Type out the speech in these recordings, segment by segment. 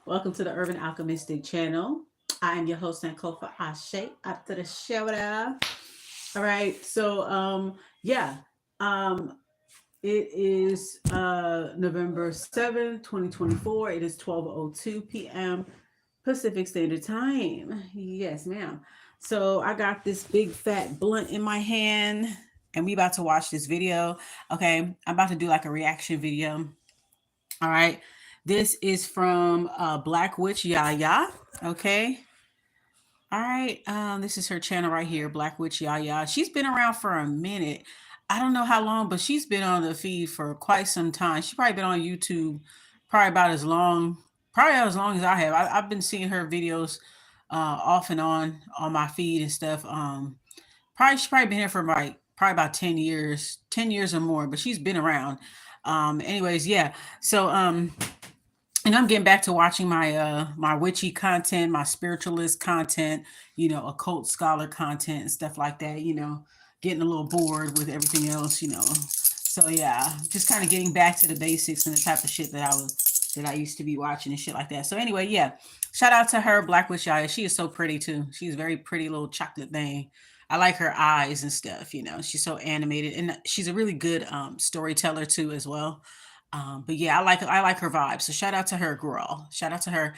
Welcome to the Urban Alchemistic channel. I am your host Sankofa Ashe. After the show. All right. Yeah. Um it is November 7th, 2024. It is 12:02 p.m. Pacific Standard Time. Yes, ma'am. So I got this big fat blunt in my hand and we about to watch this video. Okay. I'm about to do like a reaction video. All right. This is from Black Witch Yaya. Okay. All right. This is her channel right here, Black Witch Yaya. She's been around for a minute. I don't know how long, but she's been on the feed for quite some time. She's probably been on YouTube probably about probably as long as I have. I've been seeing her videos off and on my feed and stuff. She's probably been here for like probably about 10 years or more, but she's been around. Anyways, yeah. And I'm getting back to watching my witchy content, my spiritualist content, occult scholar content and stuff like that, getting a little bored with everything else, So yeah, just kind of getting back to the basics and the type of shit that I used to be watching and shit like that. So anyway, yeah. Shout out to her, Black Witch Yaya. She is so pretty too. She's a very pretty little chocolate thing. I like her eyes and stuff, She's so animated and she's a really good storyteller too as well. But yeah, I like her vibe. So shout out to her, girl. Shout out to her,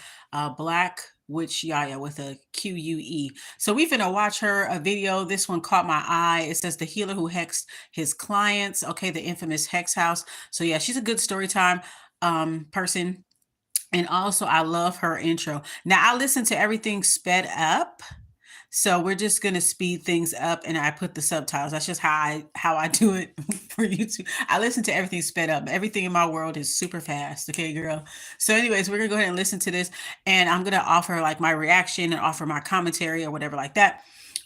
Black Witch Yaya with a QUE. So we finna watch her a video. This one caught my eye. It says the healer who hexed his clients. Okay, the infamous hex house. So yeah, she's a good story time person. And also, I love her intro. Now I listen to everything sped up, so we're just gonna speed things up, and I put the subtitles. That's just how I do it for YouTube. I listen to everything sped up. Everything in my world is super fast. Okay, girl. So, anyways, we're gonna go ahead and listen to this, and I'm gonna offer like my reaction and offer my commentary or whatever like that.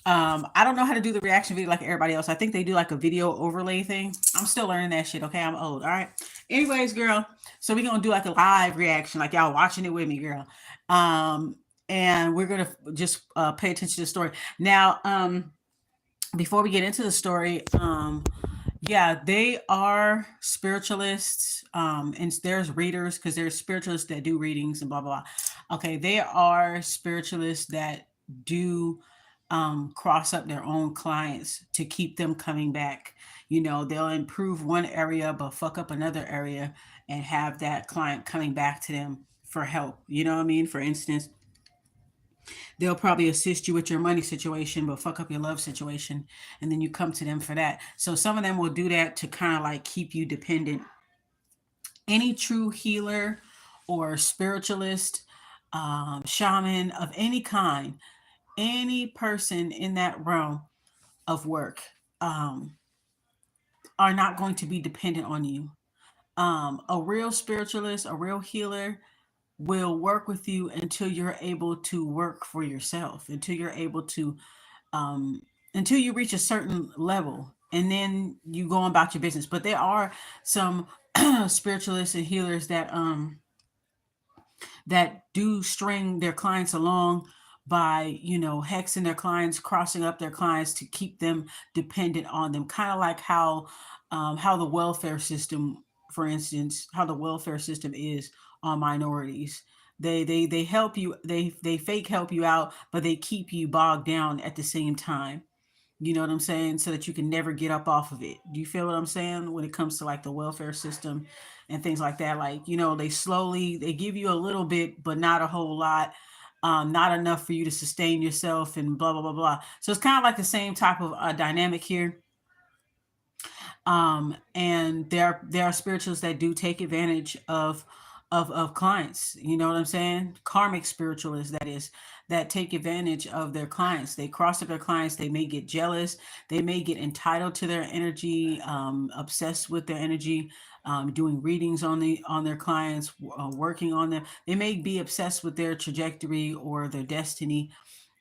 I don't know how to do the reaction video like everybody else. I think they do like a video overlay thing. I'm still learning that shit. Okay, I'm old. All right. Anyways, girl. So we're gonna do like a live reaction, like y'all watching it with me, girl. Um, and we're gonna just pay attention to the story now. Before we get into the story, yeah, they are spiritualists, and there's readers because there's spiritualists that do readings and blah blah blah. Okay, they are spiritualists that do cross up their own clients to keep them coming back. They'll improve one area but fuck up another area and have that client coming back to them for help. You know what I mean? For instance, they'll probably assist you with your money situation, but fuck up your love situation. And then you come to them for that. So some of them will do that to kind of like keep you dependent. Any true healer or spiritualist, shaman of any kind, any person in that realm of work um, are not going to be dependent on you. A real spiritualist, a real healer will work with you until you're able to work for yourself, until you're able to um, until you reach a certain level, and then you go about your business. But there are some spiritualists and healers that do string their clients along by hexing their clients, crossing up their clients to keep them dependent on them, kind of like how the welfare system, for instance, how the welfare system is on minorities. They help you, they fake help you out, but they keep you bogged down at the same time. You know what I'm saying? So that you can never get up off of it. Do you feel what I'm saying when it comes to like the welfare system and things like that? Like, they give you a little bit, but not a whole lot. Not enough for you to sustain yourself and blah, blah, blah, blah. So it's kind of like the same type of dynamic here. And there are spiritualists that do take advantage of clients. You know what I'm saying? Karmic spiritualists, that is, that take advantage of their clients. They cross up their clients. They may get jealous. They may get entitled to their energy, obsessed with their energy, doing readings on their clients, working on them. They may be obsessed with their trajectory or their destiny,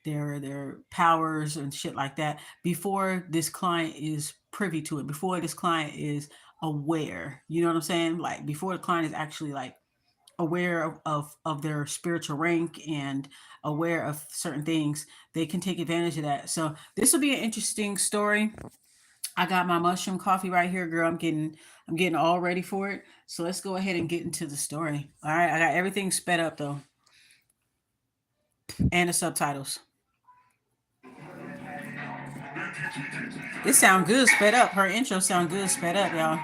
their powers and shit like that before this client is privy to it, before this client is aware. You know what I'm saying? Like before the client is actually like aware of their spiritual rank and aware of certain things, they can take advantage of that. So this will be an interesting story. I got my mushroom coffee right here, girl. I'm getting all ready for it. So let's go ahead and get into the story. All right, I got everything sped up though, and the subtitles. This sound good sped up. Her intro sound good sped up, y'all.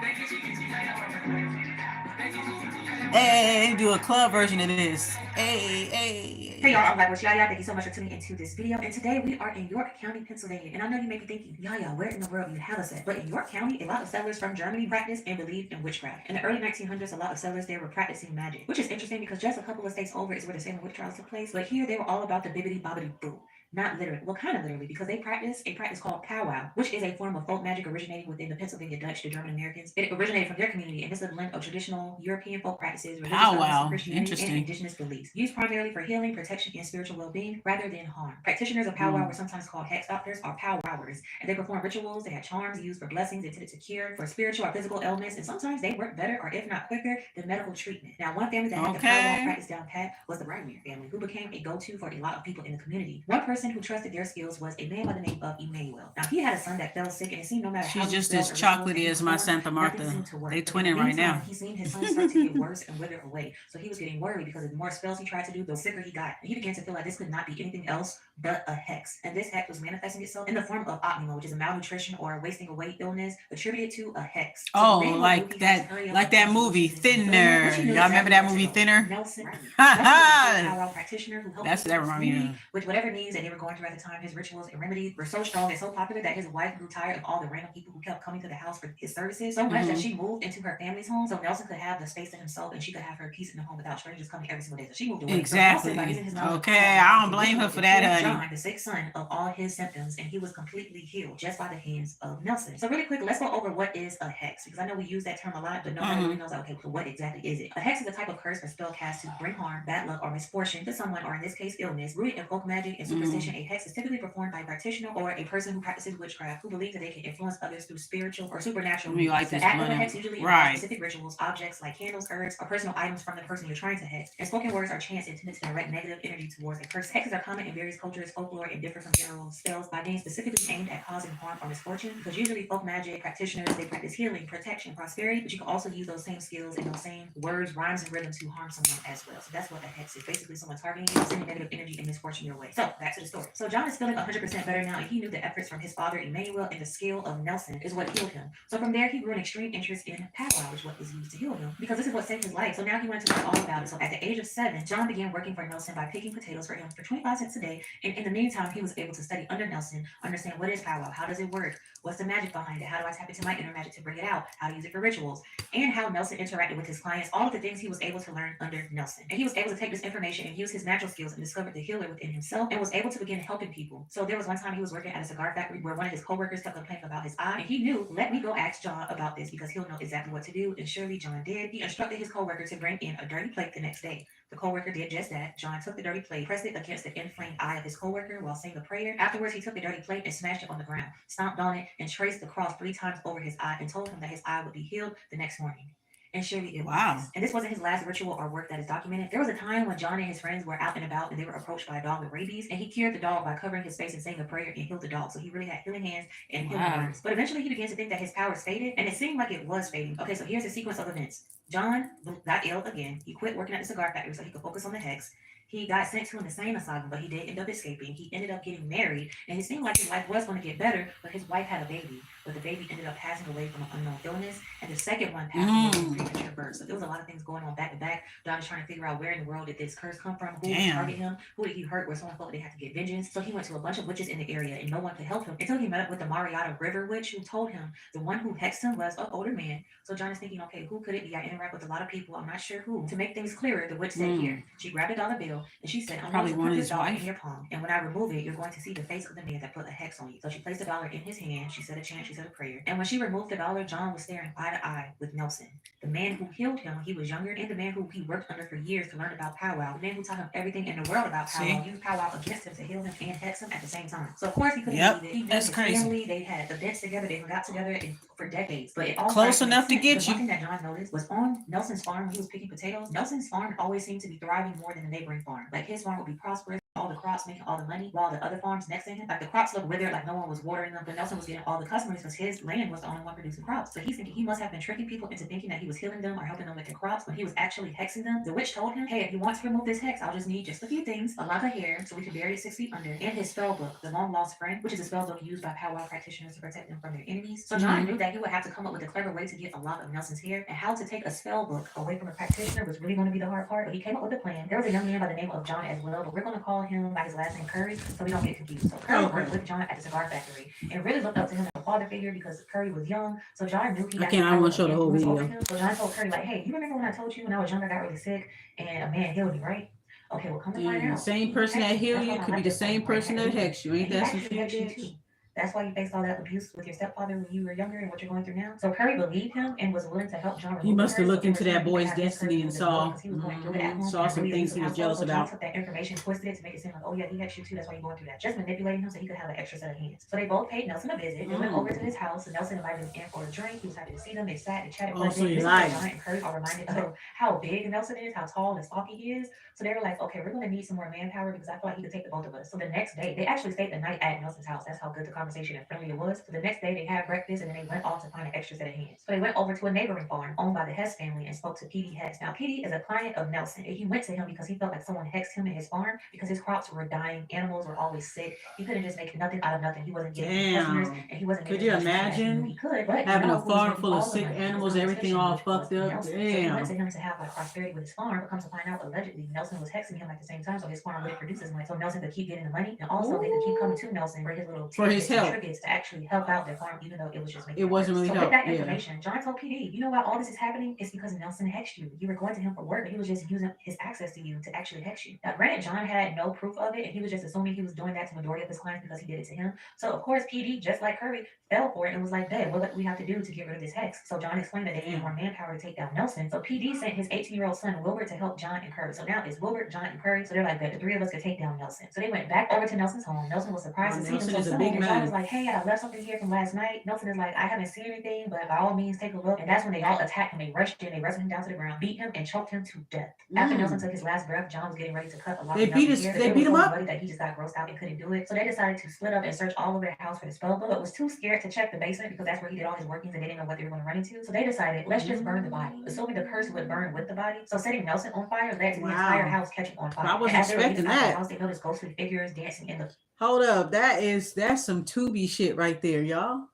Hey, do a club version of this. Hey, y'all, I'm Black Wish Yaya. Thank you so much for tuning into this video. And today we are in York County, Pennsylvania. And I know you may be thinking, Yaya, where in the world do you have us at? But in York County, a lot of settlers from Germany practiced and believed in witchcraft. In the early 1900s, a lot of settlers there were practicing magic, which is interesting because just a couple of states over is where the Salem witch trials took place. But here they were all about the bibbity bobbity boo. Not literally, well, kind of literally, because they practice a practice called powwow, which is a form of folk magic originating within the Pennsylvania Dutch, the German Americans. It originated from their community, and it's a blend of traditional European folk practices, religious elements from Christianity, and indigenous beliefs, used primarily for healing, protection, and spiritual well-being rather than harm. Practitioners of powwow were sometimes called hex doctors or powwowers, and they performed rituals. They had charms used for blessings intended to cure for spiritual or physical ailments, and sometimes they worked better, or if not quicker, than medical treatment. Now, one family that had the powwow practice down pat was the Bragmere family, who became a go-to for a lot of people in the community. One person who trusted their skills was a man by the name of Emmanuel. Now, he had a son that fell sick, and it seemed no matter how she's just as chocolatey as my Santa Martha. They twinning right now. He seen his son start to get worse and wither away, so he was getting worried because the more spells he tried to do, the sicker he got. And he began to feel like this could not be anything else but a hex. And this hex was manifesting itself in the form of opnema, which is a malnutrition or a wasting away illness attributed to a hex. So like that movie Thinner. Y'all remember that movie Thinner? Nelson, a practitioner who helped That's that remind me of. With whatever needs that they were going through at the time. His rituals and remedies were so strong and so popular that his wife grew tired of all the random people who kept coming to the house for his services so much that she moved into her family's home so Nelson could have the space to himself and she could have her peace in the home without strangers coming every single day. So she moved away. Exactly. So okay, I don't blame her for that, honey. John, the sixth son, of all his symptoms, and he was completely healed just by the hands of Nelson. So really quick, let's go over what is a hex, because I know we use that term a lot, but nobody really knows, okay, so what exactly is it? A hex is a type of curse or spell cast to bring harm, bad luck, or misfortune to someone, or in this case, illness. Rooted in folk magic and superstition, a hex is typically performed by a practitioner or a person who practices witchcraft, who believes that they can influence others through spiritual or supernatural means. Like the act of a hex usually involves specific rituals, objects like candles, herbs, or personal items from the person you're trying to hex. And spoken words are chants intended to direct negative energy towards a person. Hexes are common in various cultures, folklore, and differ from general spells by being specifically aimed at causing harm or misfortune, because usually folk magic practitioners, they practice healing, protection, prosperity, but you can also use those same skills and those same words, rhymes, and rhythms to harm someone as well. So that's what a hex is. Basically someone targeting you, sending negative energy and misfortune your way. So back to the story. So John is feeling 100% better now, and he knew the efforts from his father Emmanuel and the skill of Nelson is what healed him. So from there he grew an extreme interest in powwow, which is what was used to heal him, because this is what saved his life. So now he wanted to learn all about it. So at the age of 7, John began working for Nelson by picking potatoes for him for 25 cents a day. And in the meantime, he was able to study under Nelson, understand what is powwow, how does it work, what's the magic behind it, how do I tap into my inner magic to bring it out, how to use it for rituals, and how Nelson interacted with his clients, all of the things he was able to learn under Nelson. And he was able to take this information and use his natural skills and discover the healer within himself, and was able to begin helping people. So there was one time he was working at a cigar factory where one of his coworkers kept complaining about his eye, and he knew, let me go ask John about this because he'll know exactly what to do. And surely John did. He instructed his coworker to bring in a dirty plate the next day. The coworker did just that. John took the dirty plate, pressed it against the inflamed eye of his coworker while saying a prayer. Afterwards, he took the dirty plate and smashed it on the ground, stomped on it, and traced the cross 3 times over his eye, and told him that his eye would be healed the next morning. And surely it was. And this wasn't his last ritual or work that is documented. There was a time when John and his friends were out and about, and they were approached by a dog with rabies, and he cured the dog by covering his face and saying a prayer and healed the dog. So he really had healing hands and healing words. But eventually he began to think that his powers faded, and it seemed like it was fading. Okay, so here's the sequence of events. John got ill again. He quit working at the cigar factory so he could focus on the hex. He got sent to an insane asylum, but he did end up escaping. He ended up getting married, and it seemed like his life was going to get better, but his wife had a baby. But the baby ended up passing away from an unknown illness, and the second one passed away from premature birth. So there was a lot of things going on back to back. Don is trying to figure out where in the world did this curse come from, who did target him, who did he hurt, where someone felt they had to get vengeance. So he went to a bunch of witches in the area, and no one could help him until he met up with the Marietta River witch, who told him the one who hexed him was an older man. So John is thinking, okay, who could it be? I interact with a lot of people. I'm not sure who. To make things clearer, the witch said here. She grabbed a dollar bill, and she said, I'm going to put this dollar in your palm, and when I remove it, you're going to see the face of the man that put a hex on you. So she placed the dollar in his hand. She said a chant. She said a prayer. And when she removed the dollar, John was staring eye to eye with Nelson, the man who healed him when he was younger, and the man who he worked under for years to learn about powwow, the man who taught him everything in the world about powwow, used powwow against him to heal him and hex him at the same time. So of course he couldn't believe it. He knew his family, they had events together, they hung out together for decades, but it all close enough to get you. One thing that John noticed was on Nelson's farm when he was picking potatoes, Nelson's farm always seemed to be thriving more than the neighboring farm. Like his farm would be prosperous, all the crops, making all the money, while the other farms next to him, like the crops looked withered, like no one was watering them. But Nelson was getting all the customers because his land was the only one producing crops. So he's thinking he must have been tricking people into thinking that he was healing them or helping them with their crops when he was actually hexing them. The witch told him, hey, if you want to remove this hex, I'll just need just a few things: a lock of hair so we can bury it 6 feet under, and his spell book, the long lost friend, which is a spell book used by powwow practitioners to protect them from their enemies. So John knew that he would have to come up with a clever way to get a lock of Nelson's hair, and how to take a spell book away from a practitioner was really going to be the hard part. But he came up with a plan. There was a young man by the name of John as well, but we're going to call him by his last name Curry so we don't get confused. So Curry worked with John at the cigar factory and really looked up to him as a father figure because Curry was young. So John knew he had I want to show the whole video. So John told Curry, like, hey, you remember when I told you when I was younger I got really sick and a man healed me, right? Okay, well, come to find out. Same person that healed you could be the same person that hexed you. Ain't that some shit? That's why you faced all that abuse with your stepfather when you were younger and what you're going through now. So Curry believed him and was willing to help John. He must have looked into that boy's destiny and saw some things he was jealous about. John took that information, twisted it to make it seem like, oh yeah, he hexed you too. That's why you're going through that. Just manipulating him so he could have an extra set of hands. So they both paid Nelson a visit. They went over to his house, and Nelson invited him in for a drink. He was happy to see them. They sat and chatted. Oh, so you lied. John and Curry are reminded of how big Nelson is, how tall and stocky he is. So they were like, okay, we're going to need some more manpower because I feel like he could take the both of us. So the next day, they actually stayed the night at Nelson's house. That's how good the conversation and friendly it was. So the next day, they had breakfast and then they went off to find an extra set of hands. So they went over to a neighboring farm owned by the Hess family and spoke to P.D. Hess. Now, P.D. is a client of Nelson, and he went to him because he felt like someone hexed him in his farm because his crops were dying, animals were always sick. He couldn't just make nothing out of nothing. He wasn't getting customers, and he wasn't. Could you imagine he could, but having a farm full of sick animals, everything all fucked up? So he went to him to have like prosperity with his farm, but comes to find out, allegedly, Nelson was hexing him at the same time, so his farm wouldn't produce as much. So Nelson could keep getting the money, and also they could keep coming to Nelson for his little trinkets to actually help out their farm, even though it was just making it wasn't really help. With that information, John told PD, you know why all this is happening? It's because Nelson hexed you. You were going to him for work, and he was just using his access to you to actually hex you. Now, granted, John had no proof of it, and he was just assuming he was doing that to the majority of his clients because he did it to him. So, of course, PD, just like Curry, fell for it and was like, "Babe, what do we have to do to get rid of this hex?" So John explained that they needed more manpower to take down Nelson. So PD sent his 18-year-old son Wilbert to help John and Curry. So now it's Wilbert, John, and Curry. So they're like, "The three of us could take down Nelson." So they went back over to Nelson's home. Nelson was surprised to see him. So John was like, "Hey, I left something here from last night." Nelson is like, "I haven't seen anything, but by all means, take a look." And that's when they all attacked him. They rushed in, they wrestled him down to the ground, beat him, and choked him to death. After Nelson took his last breath, John was getting ready to cut a lot. They beat him up. That he just got grossed out and couldn't do it. So they decided to split up and search all over their house for the spell book, but was too scared to check the basement because that's where he did all his workings and they didn't know what they were going to run into. So they decided, let's just burn the body, assuming the curse would burn with the body. So setting Nelson on fire led to the entire house catching on fire. I wasn't expecting that. House, they noticed ghostly figures dancing in the. Hold up, that's some Tubi shit right there, y'all.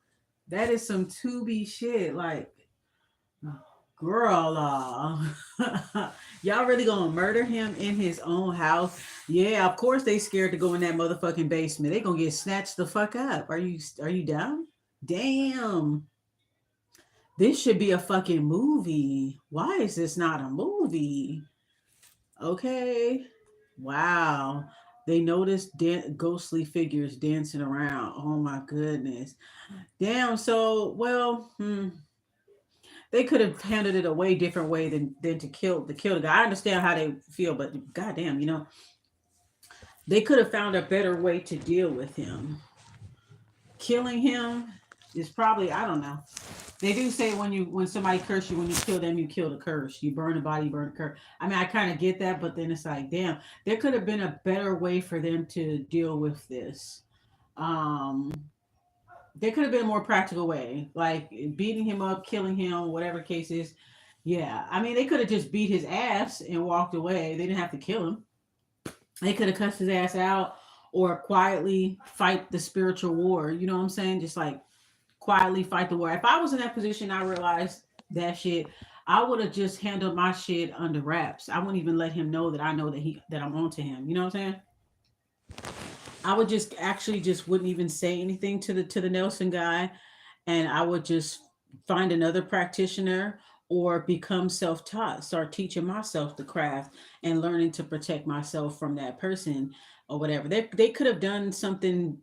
That is some Tubi shit, like, girl, y'all really gonna murder him in his own house? Yeah, of course they scared to go in that motherfucking basement. They gonna get snatched the fuck up. Are you down? Damn. This should be a fucking movie. Why is this not a movie? Okay. Wow. They noticed ghostly figures dancing around. Oh my goodness. Damn. So, well, they could have handled it a way different way than to kill the guy. I understand how they feel, but goddamn, they could have found a better way to deal with him. Killing him is probably, I don't know. They do say when somebody curse you, when you kill them, you kill the curse. You burn the body, you burn the curse. I mean, I kind of get that, but then it's like, damn, there could have been a better way for them to deal with this. There could have been a more practical way, like beating him up, killing him, whatever the case is. Yeah, I mean, they could have just beat his ass and walked away. They didn't have to kill him. They could have cussed his ass out or quietly fight the spiritual war. You know what I'm saying? Just like quietly fight the war. If I was in that position, I realized that shit, I would have just handled my shit under wraps. I wouldn't even let him know that I know that I'm on to him. You know what I'm saying? I would just wouldn't even say anything to the Nelson guy, and I would just find another practitioner or become self-taught, start teaching myself the craft and learning to protect myself from that person or whatever. They could have done something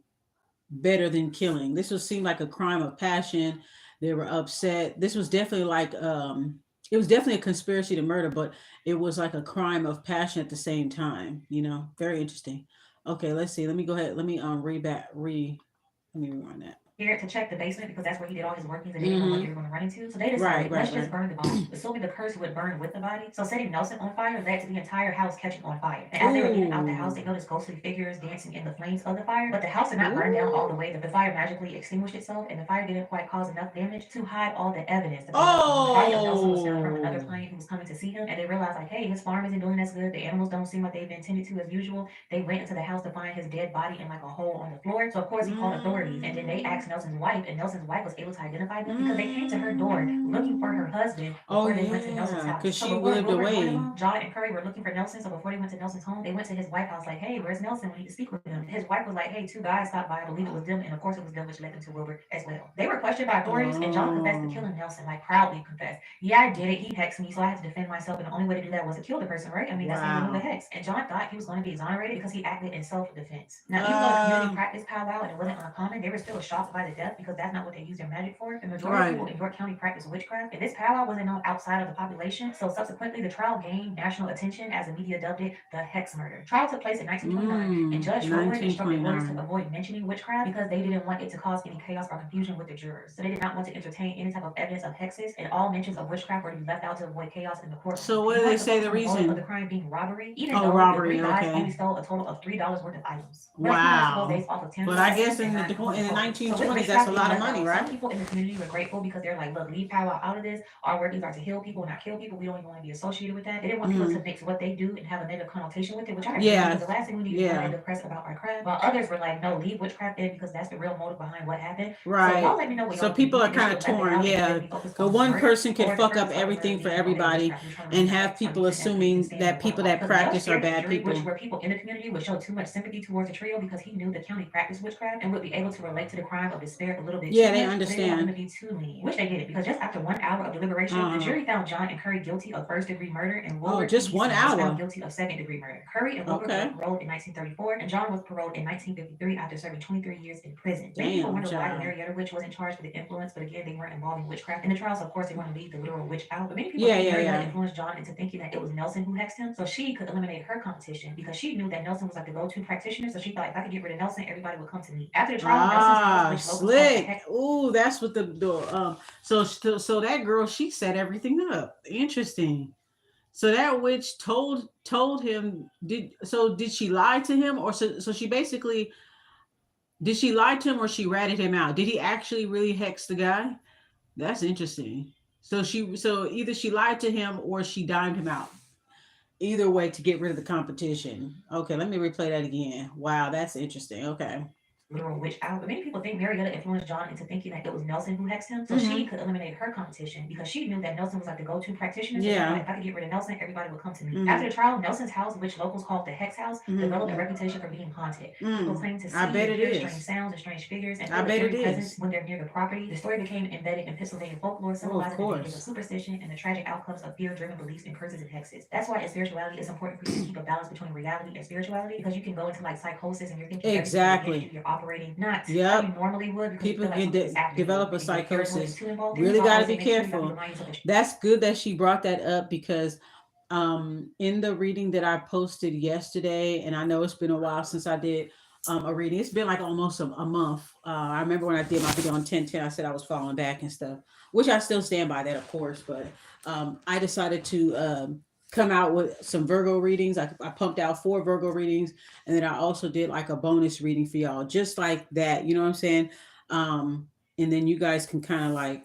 better than killing. This would seem like a crime of passion. They were upset. This was definitely like it was definitely a conspiracy to murder, but it was like a crime of passion at the same time. Very interesting. Okay, let's see. Let me go ahead. Let me let me rewind that. scared to check the basement because that's where he did all his workings and they didn't know what they were going to run into. So they decided, let's just burn the body, assuming the curse would burn with the body. So setting Nelson on fire led to the entire house catching on fire. And as they were getting out the house, they noticed ghostly figures dancing in the flames of the fire. But the house did not burn down all the way. The fire magically extinguished itself, and the fire didn't quite cause enough damage to hide all the evidence. The body of Nelson was found from another client who was coming to see him, and they realized like, hey, his farm isn't doing as good. The animals don't seem like they've been tended to as usual. They went into the house to find his dead body in like a hole on the floor. So of course he called authorities, and then they asked Nelson's wife, and Nelson's wife was able to identify them because they came to her door looking for her husband before they went to Nelson's house. Because So she before lived Wilbur and away. William, John and Curry were looking for Nelson. So before they went to Nelson's home, they went to his wife's house like, hey, where's Nelson? We need to speak with him. His wife was like, hey, two guys stopped by. I believe it was them, and of course it was them, which led them to Wilbur as well. They were questioned by authorities, and John confessed to killing Nelson, like proudly confessed. Yeah, I did it. He hexed me, so I had to defend myself, and the only way to do that was to kill the person, right? I mean, that's how you remove a hex. And John thought he was going to be exonerated because he acted in self-defense. Now, even though the community practiced powwow and it wasn't uncommon, they were still shocked by the death because that's not what they used their magic for. The majority of people in York County practiced witchcraft, and this powwow wasn't known outside of the population. So subsequently, the trial gained national attention as the media dubbed it the Hex Murder. Trial took place in 1929, and Judge Schroeder instructed lawyers to avoid mentioning witchcraft because they didn't want it to cause any chaos or confusion with the jurors. So they did not want to entertain any type of evidence of hexes, and all mentions of witchcraft were to be left out to avoid chaos in the court. So what do they say the reason of the crime being robbery? Even though robbery, the three guys only stole a total of $3 worth of items. Wow. But I guess in the 1920s, that's a lot of money, right? Some people in the community were grateful because they're like, look, leave power out of this. Our workings are to heal people, not kill people. We don't even want to be associated with that. They didn't want people to mix what they do and have a negative connotation with it, which I agree with, because the last thing we need is negative press about our craft. While others were like, no, leave witchcraft in because that's the real motive behind what happened. Right. So y'all let me know what So people are kind of torn, yeah. Because one person can fuck up everything for everybody and have people assuming that people that practice are bad people. Which were people in the community would show too much sympathy towards the trio because he knew the county practiced witchcraft and would be able to relate to the crime of despair a little bit. Yeah, they understand. They to be too lenient, which they did because just after 1 hour of deliberation, the jury found John and Curry guilty of first-degree murder, and Wilbur just 1 hour found guilty of second-degree murder. Curry and Wilbur were paroled in 1934, and John was paroled in 1953 after serving 23 years in prison. Many people wonder why the Marietta witch wasn't charged for the influence, but again, they weren't involving witchcraft in the trials. Of course, they want to leave the literal witch out, but many people influenced John into thinking that it was Nelson who hexed him, so she could eliminate her competition because she knew that Nelson was like the go-to practitioner. So she thought if I could get rid of Nelson, everybody would come to me. After the trial, Nelson's house, slick. Ooh, that's what the so that girl, she set everything up. Interesting. So that witch told him did she lie to him, or so she basically, did she lie to him or she ratted him out? Did he actually really hex the guy? That's interesting. So either she lied to him or she dimed him out. Either way, to get rid of the competition. Okay, let me replay that again. Wow, that's interesting. Okay. Literal witch out. But many people think Marietta influenced John into thinking that it was Nelson who hexed him, so she could eliminate her competition because she knew that Nelson was like the go-to practitioner. So if I could get rid of Nelson, everybody would come to me. After the trial, Nelson's house, which locals called the Hex House, developed a reputation for being haunted. People claim to see and hear strange sounds and strange figures, and feel their presence when they're near the property. The story became embedded in Pennsylvania folklore, symbolizing the dangers of superstition and the tragic outcomes of fear-driven beliefs in curses and hexes. That's why in spirituality, it's important for you to keep a balance between reality and spirituality, because you can go into like psychosis and you're thinking exactly you're operating not how you normally would. People can develop a psychosis. Really got to be careful. That's good that she brought that up because in the reading that I posted yesterday, and I know it's been a while since I did a reading. It's been like almost a month. I remember when I did my video on 1010, I said I was falling back and stuff, which I still stand by that, of course. But I decided to come out with some Virgo readings. I pumped out 4 Virgo readings, and then I also did like a bonus reading for y'all, just like that. You know what I'm saying? And then you guys can kind of like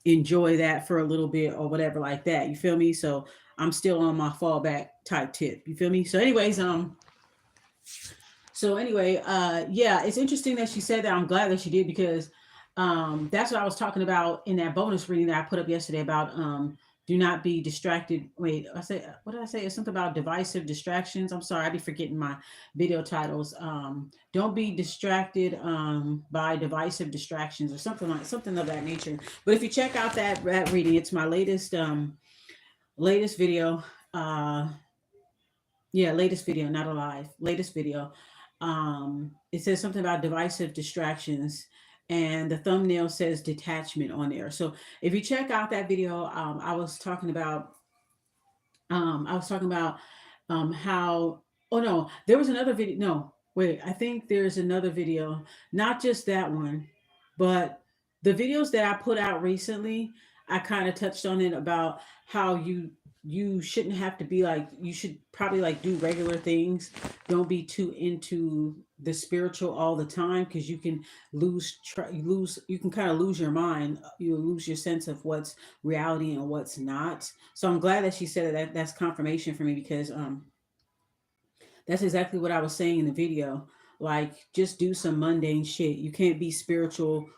enjoy that for a little bit or whatever like that. You feel me? So I'm still on my fallback type tip. You feel me? So anyways, yeah, it's interesting that she said that. I'm glad that she did because that's what I was talking about in that bonus reading that I put up yesterday about do not be distracted. Wait, what did I say? It's something about divisive distractions. I'm sorry, I be forgetting my video titles. Don't be distracted by divisive distractions or something of that nature. But if you check out that reading, it's my latest video. Latest video, not alive. Latest video. It says something about divisive distractions, and the thumbnail says detachment on there. So if you check out that video, I was talking about how, oh no, there was another video. No, wait, I think there's another video, not just that one. But the videos that I put out recently, I kind of touched on it about how you shouldn't have to be like, you should probably like do regular things. Don't be too into the spiritual all the time, because you can lose, you can kind of lose your mind. You lose your sense of what's reality and what's not. So I'm glad that she said that. That's confirmation for me, because that's exactly what I was saying in the video. Like, just do some mundane shit. You can't be spiritual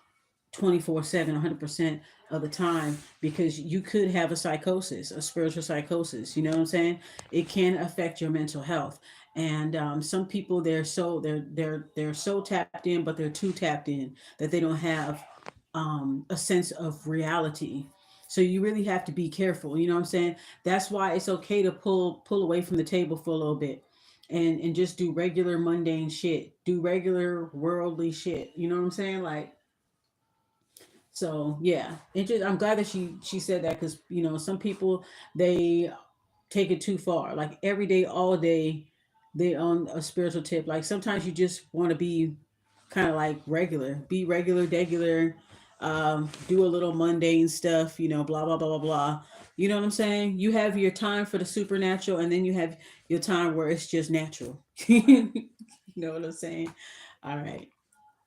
24/7, 100% of the time, because you could have a psychosis, a spiritual psychosis. You know what I'm saying? It can affect your mental health. And some people, they're so tapped in, but they're too tapped in, that they don't have a sense of reality. So you really have to be careful. You know what I'm saying? That's why it's okay to pull away from the table for a little bit, and just do regular mundane shit. Do regular worldly shit. You know what I'm saying? Like, so yeah, it just, I'm glad that she said that, because some people, they take it too far. Like every day, all day, they on a spiritual tip. Like sometimes you just want to be kind of like regular, be regular, regular, do a little mundane stuff. Blah blah blah blah blah. You know what I'm saying? You have your time for the supernatural, and then you have your time where it's just natural. You know what I'm saying? All right.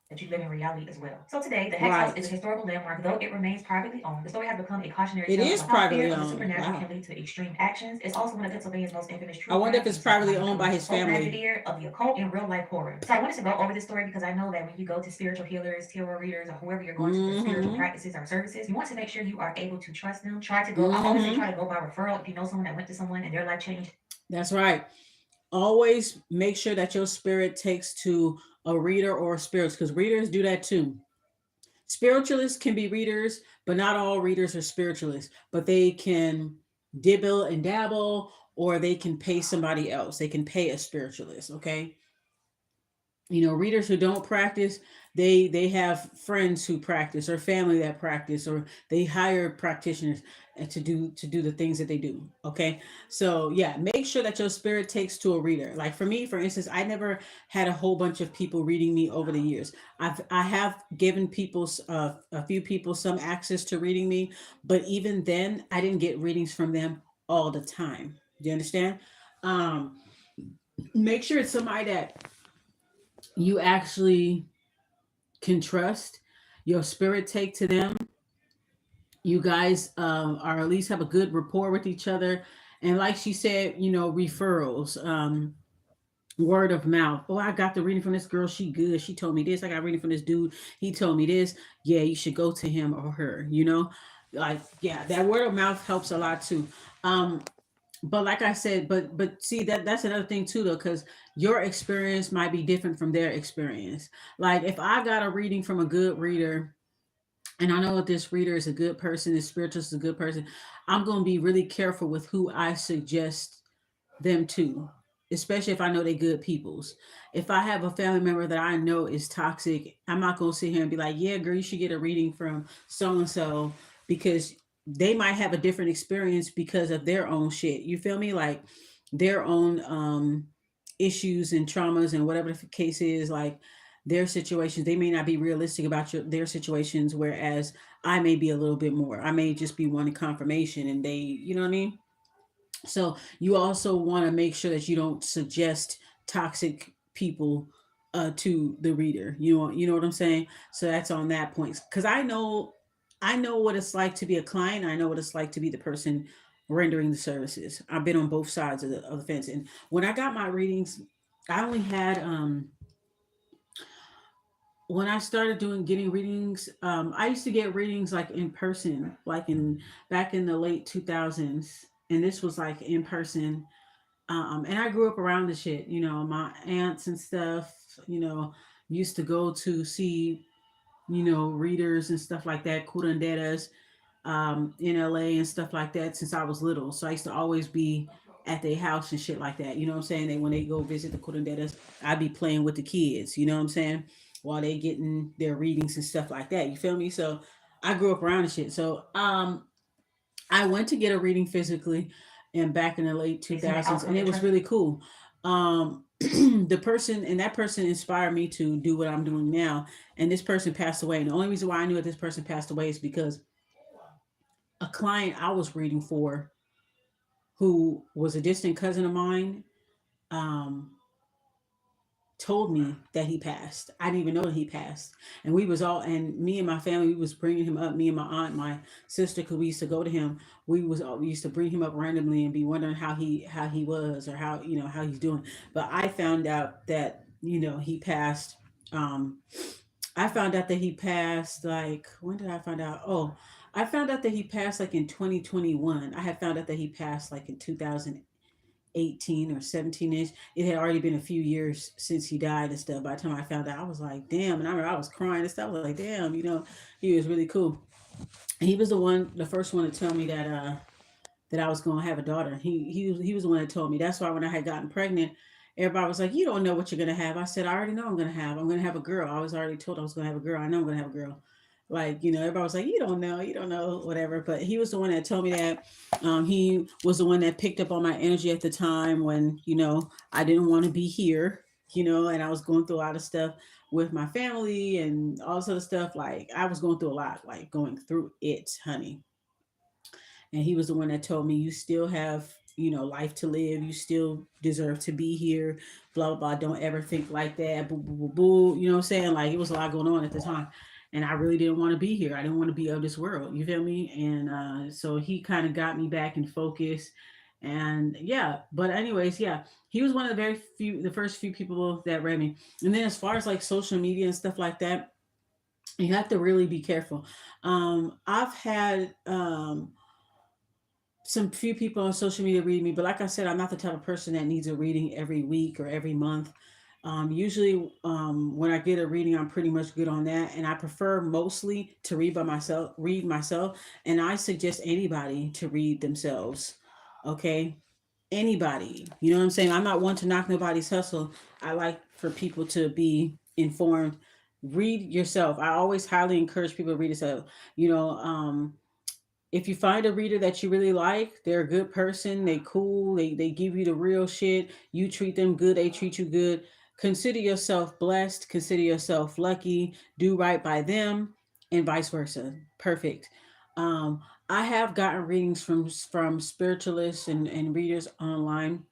that you live in reality as well. So today, the Hex House is a Right. historical landmark, though it remains privately owned. The story has become a cautionary It tale is about how privately fear of the owned. supernatural Wow. can lead to extreme actions. It's also one of Pennsylvania's most infamous I true wonder crime if it's cases, privately combining owned by elements of his folk family. tragedy, of the occult, and real life horror. So I wanted to go over this story because I know that when you go to spiritual healers, tarot readers, or whoever you're going to for spiritual Mm-hmm. practices or services, you want to make sure you are able to trust them. Try to go. I always say Mm-hmm. try to go by referral. If you know someone that went to someone and their life changed, That's right. Always make sure that your spirit takes to a reader or spirits, because readers do that too. Spiritualists can be readers, but not all readers are spiritualists. But they can dibble and dabble, or they can pay somebody else. They can pay a spiritualist. Okay. Readers who don't practice, they have friends who practice, or family that practice, or they hire practitioners to do the things that they do. Okay. So yeah, make sure that your spirit takes to a reader. Like for me, for instance, I never had a whole bunch of people reading me over the years. I have given people, a few people, some access to reading me, but even then I didn't get readings from them all the time. Do you understand? um Make sure it's somebody that you actually can trust. Your spirit take to them. You guys are at least have a good rapport with each other. And like she said, referrals, word of mouth. Oh, I got the reading from this girl. She good. She told me this. I got reading from this dude. He told me this. Yeah, you should go to him or her. Like, yeah, that word of mouth helps a lot too. Um, but like I said, but see, that's another thing too, though, because your experience might be different from their experience. Like if I got a reading from a good reader, and I know that this reader is a good person, this spiritualist is a good person, I'm going to be really careful with who I suggest them to, especially if I know they're good peoples. If I have a family member that I know is toxic, I'm not going to sit here and be like, yeah, girl, you should get a reading from so and so, because they might have a different experience because of their own shit. You feel me? Like their own issues and traumas and whatever the case is. Like their situations, they may not be realistic about their situations, whereas I may be a little bit more. I may just be wanting confirmation, and they, you know what I mean? So you also want to make sure that you don't suggest toxic people to the reader. You know what I'm saying? So that's on that point. Because I know what it's like to be a client. I know what it's like to be the person rendering the services. I've been on both sides of the fence. And when I got my readings, I only had when I started doing getting readings, I used to get readings like in person, like in back in the late 2000s, and this was like in person. And I grew up around the shit. My aunts and stuff. Used to go to see readers and stuff like that, curanderas, in LA and stuff like that since I was little. So I used to always be at their house and shit like that. You know what I'm saying? They when they go visit the curanderas, I'd be playing with the kids. You know what I'm saying? While they getting their readings and stuff like that. You feel me? So I grew up around the shit. So I went to get a reading physically, and back in the late they send it 2000s, out and from it the was church. really cool. the person and that person inspired me to do what I'm doing now. And this person passed away. And the only reason why I knew that this person passed away is because a client I was reading for, who was a distant cousin of mine, um, told me that he passed. I didn't even know that he passed. And we was all, and me and my family, we was bringing him up. Me and my aunt, my sister, because we used to go to him. We used to bring him up randomly and be wondering how he was, or how, how he's doing. But I found out that, he passed. Um, I found out that he passed, like, when did I find out? Oh, I found out that he passed like in 2021. I had found out that he passed like in 2018 or 17ish. It had already been a few years since he died and stuff. By the time I found out, I was like, damn. And I remember I was crying and stuff. I was like, damn, he was really cool. And he was the first one to tell me that I was gonna have a daughter. He was the one that told me. That's why when I had gotten pregnant, everybody was like, "You don't know what you're gonna have." I said, "I already know I'm gonna have. I'm gonna have a girl. I was already told I was gonna have a girl. I know I'm gonna have a girl." Like, everybody was like, you don't know, whatever. But he was the one that told me that. He was the one that picked up on my energy at the time when, I didn't want to be here, and I was going through a lot of stuff with my family and all this other stuff. Like, I was going through a lot, like going through it, honey. And he was the one that told me, you still have, life to live. You still deserve to be here. Blah blah blah. Don't ever think like that. Boo boo boo boo. You know what I'm saying? Like, it was a lot going on at the time, and I really didn't want to be here. I didn't want to be of this world. You feel me? And so he kind of got me back in focus. And yeah, but anyways, yeah, he was one of the first few people that read me. And then as far as like social media and stuff like that, you have to really be careful. I've had some few people on social media read me, but like I said, I'm not the type of person that needs a reading every week or every month. Usually, when I get a reading, I'm pretty much good on that, and I prefer mostly to read myself, and I suggest anybody to read themselves. Okay, anybody. You know what I'm saying? I'm not one to knock nobody's hustle. I like for people to be informed. Read yourself. I always highly encourage people to read yourself. You know, if you find a reader that you really like, they're a good person, they cool, they give you the real shit, you treat them good, they treat you good. Consider yourself blessed, consider yourself lucky, do right by them, and vice versa. Perfect. Um, I have gotten readings from spiritualists and readers online.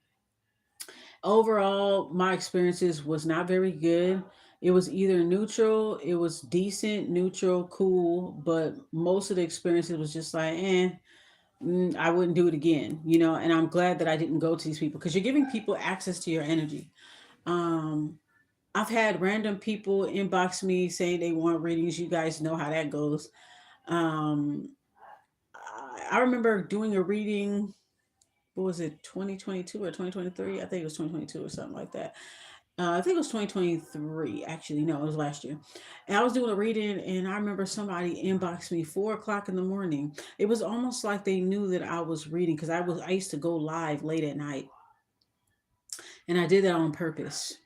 Overall, my experiences was not very good. It was either neutral, it was decent, neutral, cool, but most of the experiences was just like, I wouldn't do it again, and I'm glad that I didn't go to these people, because you're giving people access to your energy. Um, I've had random people inbox me saying they want readings. You guys know how that goes. Um, I remember doing a reading, what was it, 2022 or 2023? I think it was 2022 or something like that. I think it was 2023. Actually, no, it was last year. And I was doing a reading, and I remember somebody inboxed me 4 o'clock in the morning. It was almost like they knew that I was reading, because I used to go live late at night, and I did that on purpose.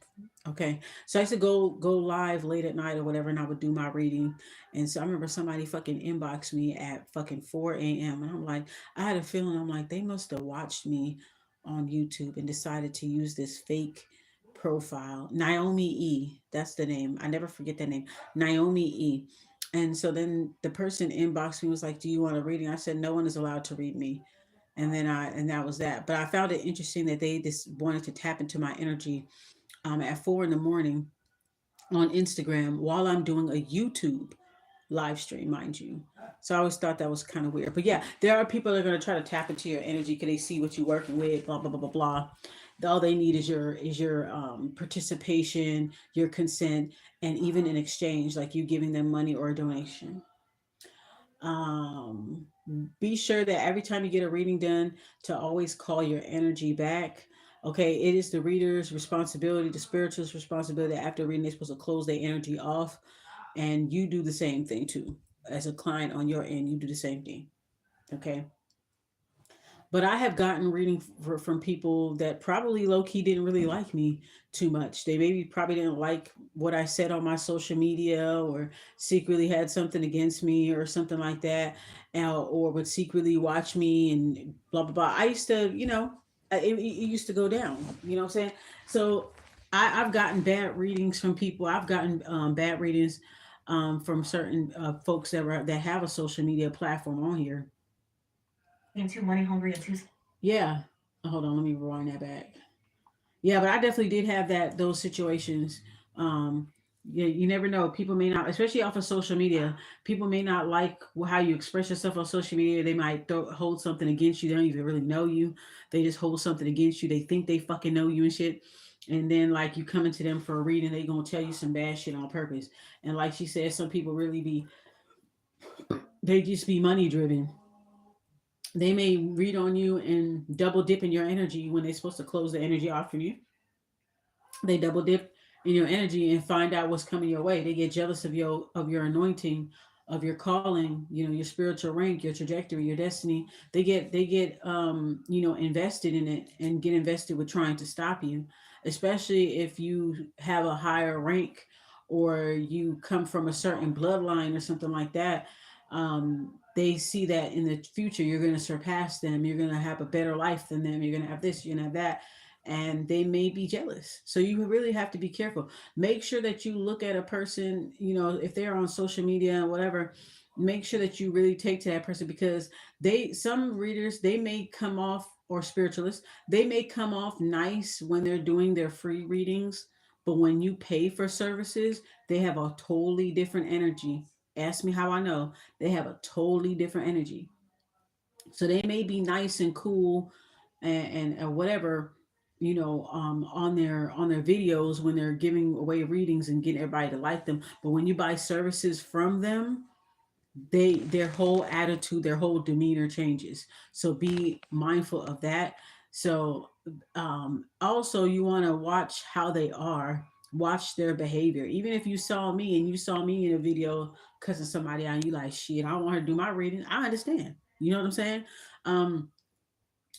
Okay, so I used to go live late at night or whatever, and I would do my reading. And so I remember somebody fucking inboxed me at fucking 4 a.m. And I'm like, I had a feeling, I'm like, they must have watched me on YouTube and decided to use this fake profile, Naomi E. That's the name. I never forget that name, Naomi E. And so then the person inboxed me, was like, "Do you want a reading?" I said, "No one is allowed to read me." And that was that. But I found it interesting that they just wanted to tap into my energy at 4 in the morning on Instagram while I'm doing a YouTube live stream, mind you. So I always thought that was kind of weird. But yeah, there are people that are going to try to tap into your energy because they see what you're working with, blah blah blah blah blah. All they need is your participation, your consent, and even in exchange, like you giving them money or a donation. um be sure that every time you get a reading done, to always call your energy back. Okay, it is the reader's responsibility, the spiritual's responsibility, that after reading they're supposed to close their energy off, and you do the same thing too. As a client on your end, you do the same thing. Okay, but I have gotten reading from people that probably low key didn't really like me too much. They maybe probably didn't like what I said on my social media, or secretly had something against me or something like that, or would secretly watch me and blah blah blah. I used to, it used to go down. You know what I'm saying? So I've gotten bad readings from people. I've gotten bad readings from certain folks that have a social media platform on here. Being too money hungry and too. Yeah. Hold on, let me rewind that back. Yeah, but I definitely did have those situations. Um, you never know. People may not, especially off of social media. People may not like how you express yourself on social media. They might hold something against you. They don't even really know you. They just hold something against you. They think they fucking know you and shit. And then like you coming to them for a reading, they gonna tell you some bad shit on purpose. And like she said, some people really be they just be money driven. They may read on you and double dip in your energy when they're supposed to close the energy off for you. They double dip in your energy and find out what's coming your way. They get jealous of your anointing, of your calling, your spiritual rank, your trajectory, your destiny. They get invested in it and get invested with trying to stop you, especially if you have a higher rank or you come from a certain bloodline or something like that. They see that in the future you're going to surpass them, you're going to have a better life than them, you're going to have this, you're going to have that, and they may be jealous. So you really have to be careful. Make sure that you look at a person, if they're on social media and whatever, make sure that you really take to that person, because some readers, they may come off, or spiritualists, they may come off nice when they're doing their free readings, but when you pay for services, they have a totally different energy. Ask me how I know. They have a totally different energy. So they may be nice and cool and whatever, on their videos when they're giving away readings and getting everybody to like them. But when you buy services from them, their whole attitude, their whole demeanor changes. So be mindful of that. So also you want to watch how they are, watch their behavior. Even if you saw me and you saw me in a video cussing somebody out and you like, shit, I don't want her to do my reading, I understand. You know what I'm saying? um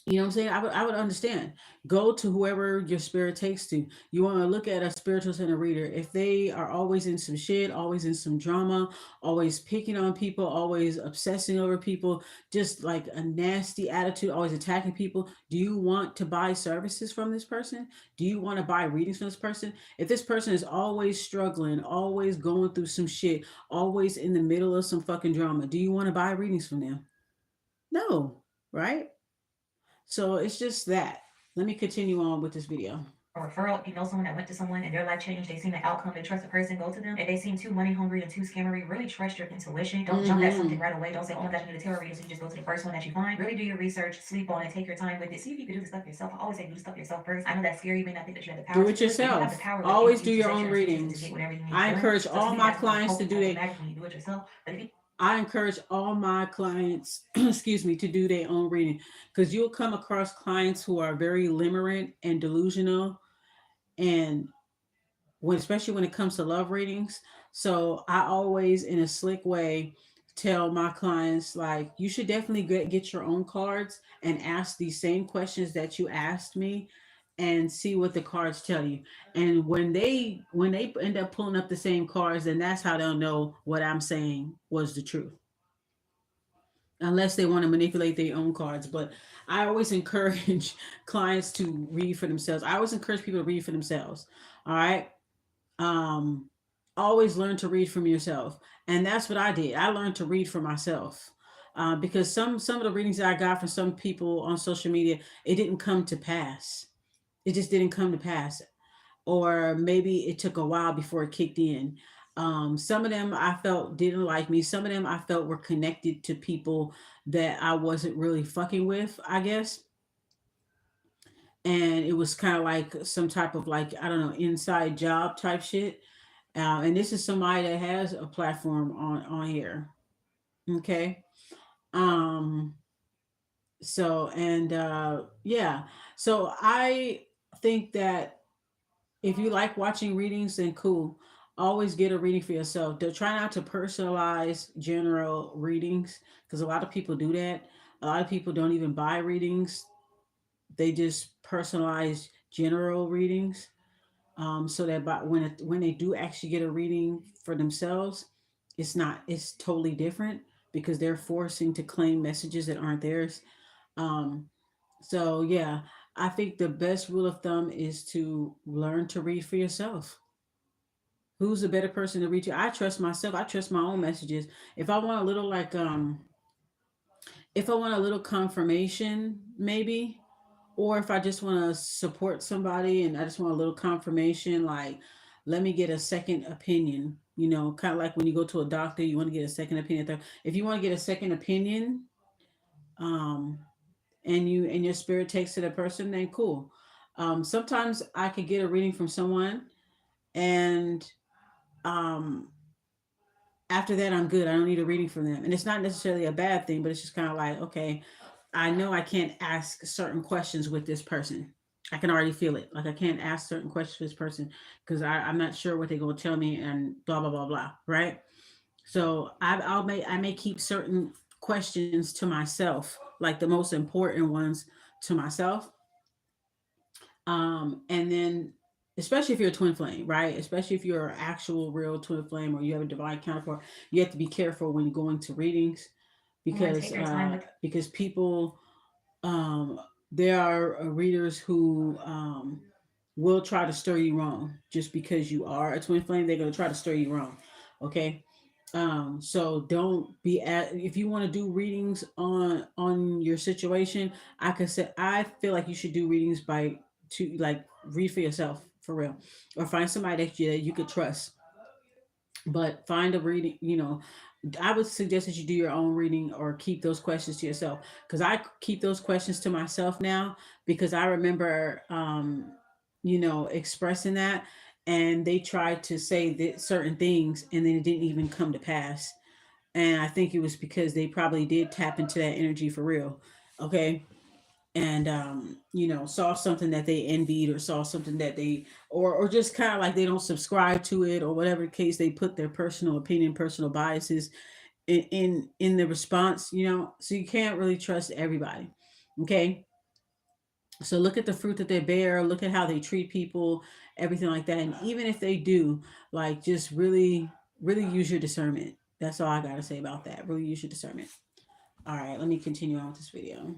you know what I'm saying? I would understand. Go to whoever your spirit takes to. You want to look at a spiritualist and a reader. If they are always in some shit, always in some drama, always picking on people, always obsessing over people, just like a nasty attitude, always attacking people, do you want to buy services from this person? Do you want to buy readings from this person? If this person is always struggling, always going through some shit, always in the middle of some fucking drama, do you want to buy readings from them? No, right? So it's just that. Let me continue on with this video. A referral, if you know someone that went to someone and their life changed, they seen the outcome, they trust the person, go to them. If they seem too money hungry and too scammery, really trust your intuition. Don't jump at something right away. Don't say, oh my gosh, I need a tarot reader, so you just go to the first one that you find. Really do your research, sleep on it, take your time with it. See if you can do the stuff yourself. I always say do the stuff yourself first. I know that's scary. You may not think that you have the power Do to it do it, but you have the yourself. power Always within do you to your set own your intentions to readings. get whatever you need I done. encourage So to all me, my that's more clients to potent do they automatically when you do it yourself. But if you I encourage all my clients, excuse me, to do their own reading, because you'll come across clients who are very limerent and delusional, and especially when it comes to love readings. So I always, in a slick way, tell my clients like, you should definitely get your own cards and ask these same questions that you asked me, and see what the cards tell you. And when they end up pulling up the same cards, then that's how they'll know what I'm saying was the truth, unless they want to manipulate their own cards. But I always encourage clients to read for themselves. I always encourage people to read for themselves. All right. um Always learn to read from yourself, and that's what I did. I learned to read for myself, because some of the readings that I got from some people on social media, it didn't come to pass. It just didn't come to pass, or maybe it took a while before it kicked in. Some of them I felt didn't like me. Some of them I felt were connected to people that I wasn't really fucking with, I guess. And it was kind of like some type of, like, I don't know, inside job type shit. And this is somebody that has a platform on here. Okay. Um. So, and yeah. So I think that if you like watching readings, then cool. Always get a reading for yourself. Try not to personalize general readings, because a lot of people do that. A lot of people don't even buy readings. They just personalize general readings, so that when they do actually get a reading for themselves, it's totally different, because they're forcing to claim messages that aren't theirs. um, so yeah, I think the best rule of thumb is to learn to read for yourself. Who's a better person to read to? I trust myself. I trust my own messages. If I want a little like if I want a little confirmation, maybe, or if I just want to support somebody and I just want a little confirmation, like let me get a second opinion. Kind of like when you go to a doctor, you want to get a second opinion. If you want to get a second opinion, um, and your spirit takes to the person, then cool. Sometimes I could get a reading from someone, and um, after that, I'm good. I don't need a reading from them, and it's not necessarily a bad thing, but it's just kind of like, okay, I know I can't ask certain questions with this person. I can already feel it. Like I can't ask certain questions with this person because I'm not sure what they're gonna tell me and blah blah blah blah. Right. So I may keep certain questions to myself, like the most important ones to myself. And then especially if you're a twin flame, right? Especially if you're an actual real twin flame or you have a divine counterpart, you have to be careful when you're going to readings Take your time with. because people there are readers who will try to stir you wrong just because you are a twin flame. They're going to try to stir you wrong. Okay. So don't be at if you want to do readings on your situation. I could say I feel like you should do readings by to like read for yourself for real, or find somebody that you could trust, but find a reading. I would suggest that you do your own reading or keep those questions to yourself, because I keep those questions to myself now, because I remember expressing that, and they tried to say that certain things and then it didn't even come to pass. And I think it was because they probably did tap into that energy for real. Okay. And saw something that they envied, or saw something that they, or just kind of like they don't subscribe to it, or whatever the case, they put their personal opinion, personal biases in the response. So you can't really trust everybody. Okay. So look at the fruit that they bear, look at how they treat people, everything like that. And even if they do, like, just really really use your discernment. That's all I got to say about that. Really use your discernment. All right, let me continue on with this video.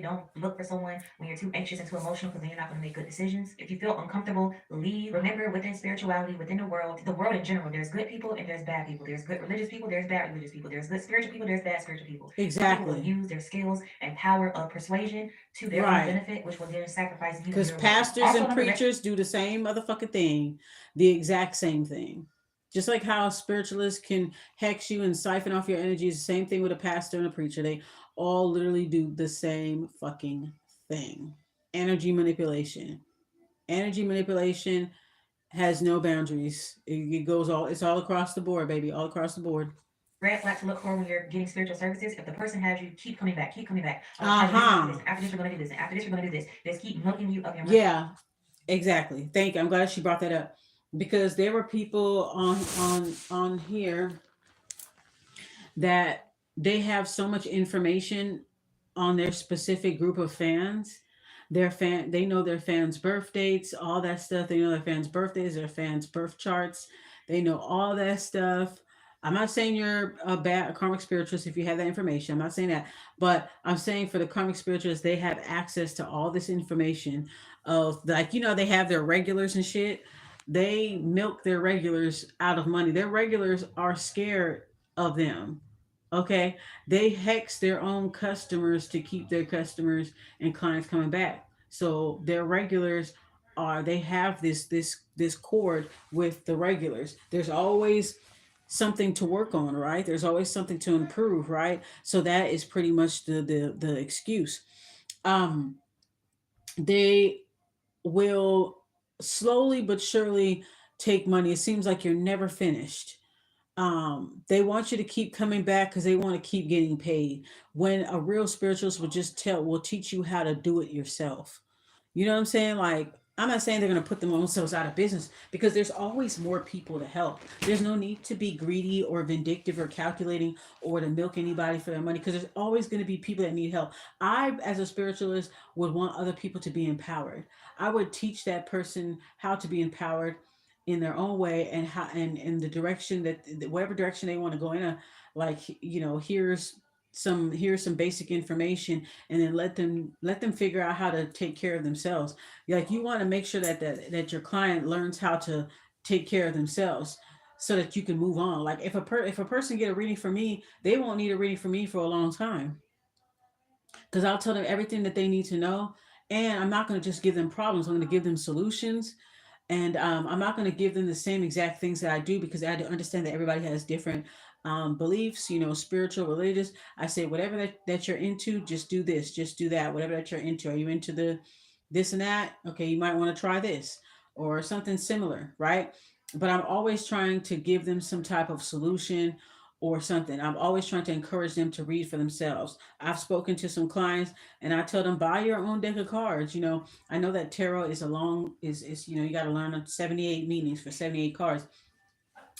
Don't look for someone when you're too anxious and too emotional, because then you're not going to make good decisions. If you feel uncomfortable, leave. Remember, within spirituality, within the world in general, there's good people and there's bad people. There's good religious people, there's bad religious people. There's good spiritual people, there's bad spiritual people. Some people will Exactly. use their skills and power of persuasion to their own Right. benefit, which will then sacrifice you and Because your well. pastors Also, and don't direct. preachers do the same motherfucking thing, the exact same thing. Just like how spiritualists can hex you and siphon off your energy, is the same thing with a pastor and a preacher. They all literally do the same fucking thing. Energy manipulation. Energy manipulation has no boundaries. It goes all, it's all across the board, baby, all across the board. Red flag to look for when you're getting spiritual services: if the person has you keep coming back, keep coming back. Uh Tyler, this is how huh. you do this. After this, we're gonna do this. And after this, we're gonna do this. They just keep milking you of your money. Yeah, exactly. Thank you. I'm glad she brought that up, because there were people on here that they have so much information on their specific group of fans. They know their fans' birth dates, all that stuff. They know their fans' birthdays, their fans' birth charts. They know all that stuff. I'm not saying you're a karmic spiritualist if you have that information. I'm not saying that, but I'm saying for the karmic spiritualists, they have access to all this information of, like, they have their regulars and shit. They milk their regulars out of money. Their regulars are scared of them. Okay, they hex their own customers to keep their customers and clients coming back. So their regulars are, they have this cord with the regulars. There's always something to work on, right? There's always something to improve, right? So that is pretty much the excuse. Um, they will slowly but surely take money. It seems like you're never finished. They want you to keep coming back because they want to keep getting paid, when a real spiritualist will teach you how to do it yourself. You know what I'm saying? Like, I'm not saying they're going to put themselves out of business, because there's always more people to help. There's no need to be greedy or vindictive or calculating or to milk anybody for their money, because there's always going to be people that need help. I, as a spiritualist, would want other people to be empowered. I would teach that person how to be empowered in their own way, and how, and in the direction that, whatever direction they want to go in. Like, here's here's some basic information, and then let them figure out how to take care of themselves. Like, you want to make sure that your client learns how to take care of themselves, so that you can move on. Like, if a person get a reading from me, they won't need a reading from me for a long time, because I'll tell them everything that they need to know. And I'm not going to just give them problems, I'm going to give them solutions. And I'm not going to give them the same exact things that I do, because I had to understand that everybody has different beliefs, spiritual, religious. I say, whatever that you're into, just do this, just do that. Whatever that you're into. Are you into the this and that? Okay, you might want to try this or something similar, right? But I'm always trying to give them some type of solution or something. I'm always trying to encourage them to read for themselves. I've spoken to some clients, and I tell them, buy your own deck of cards. I know that tarot is a long is you got to learn 78 meanings for 78 cards,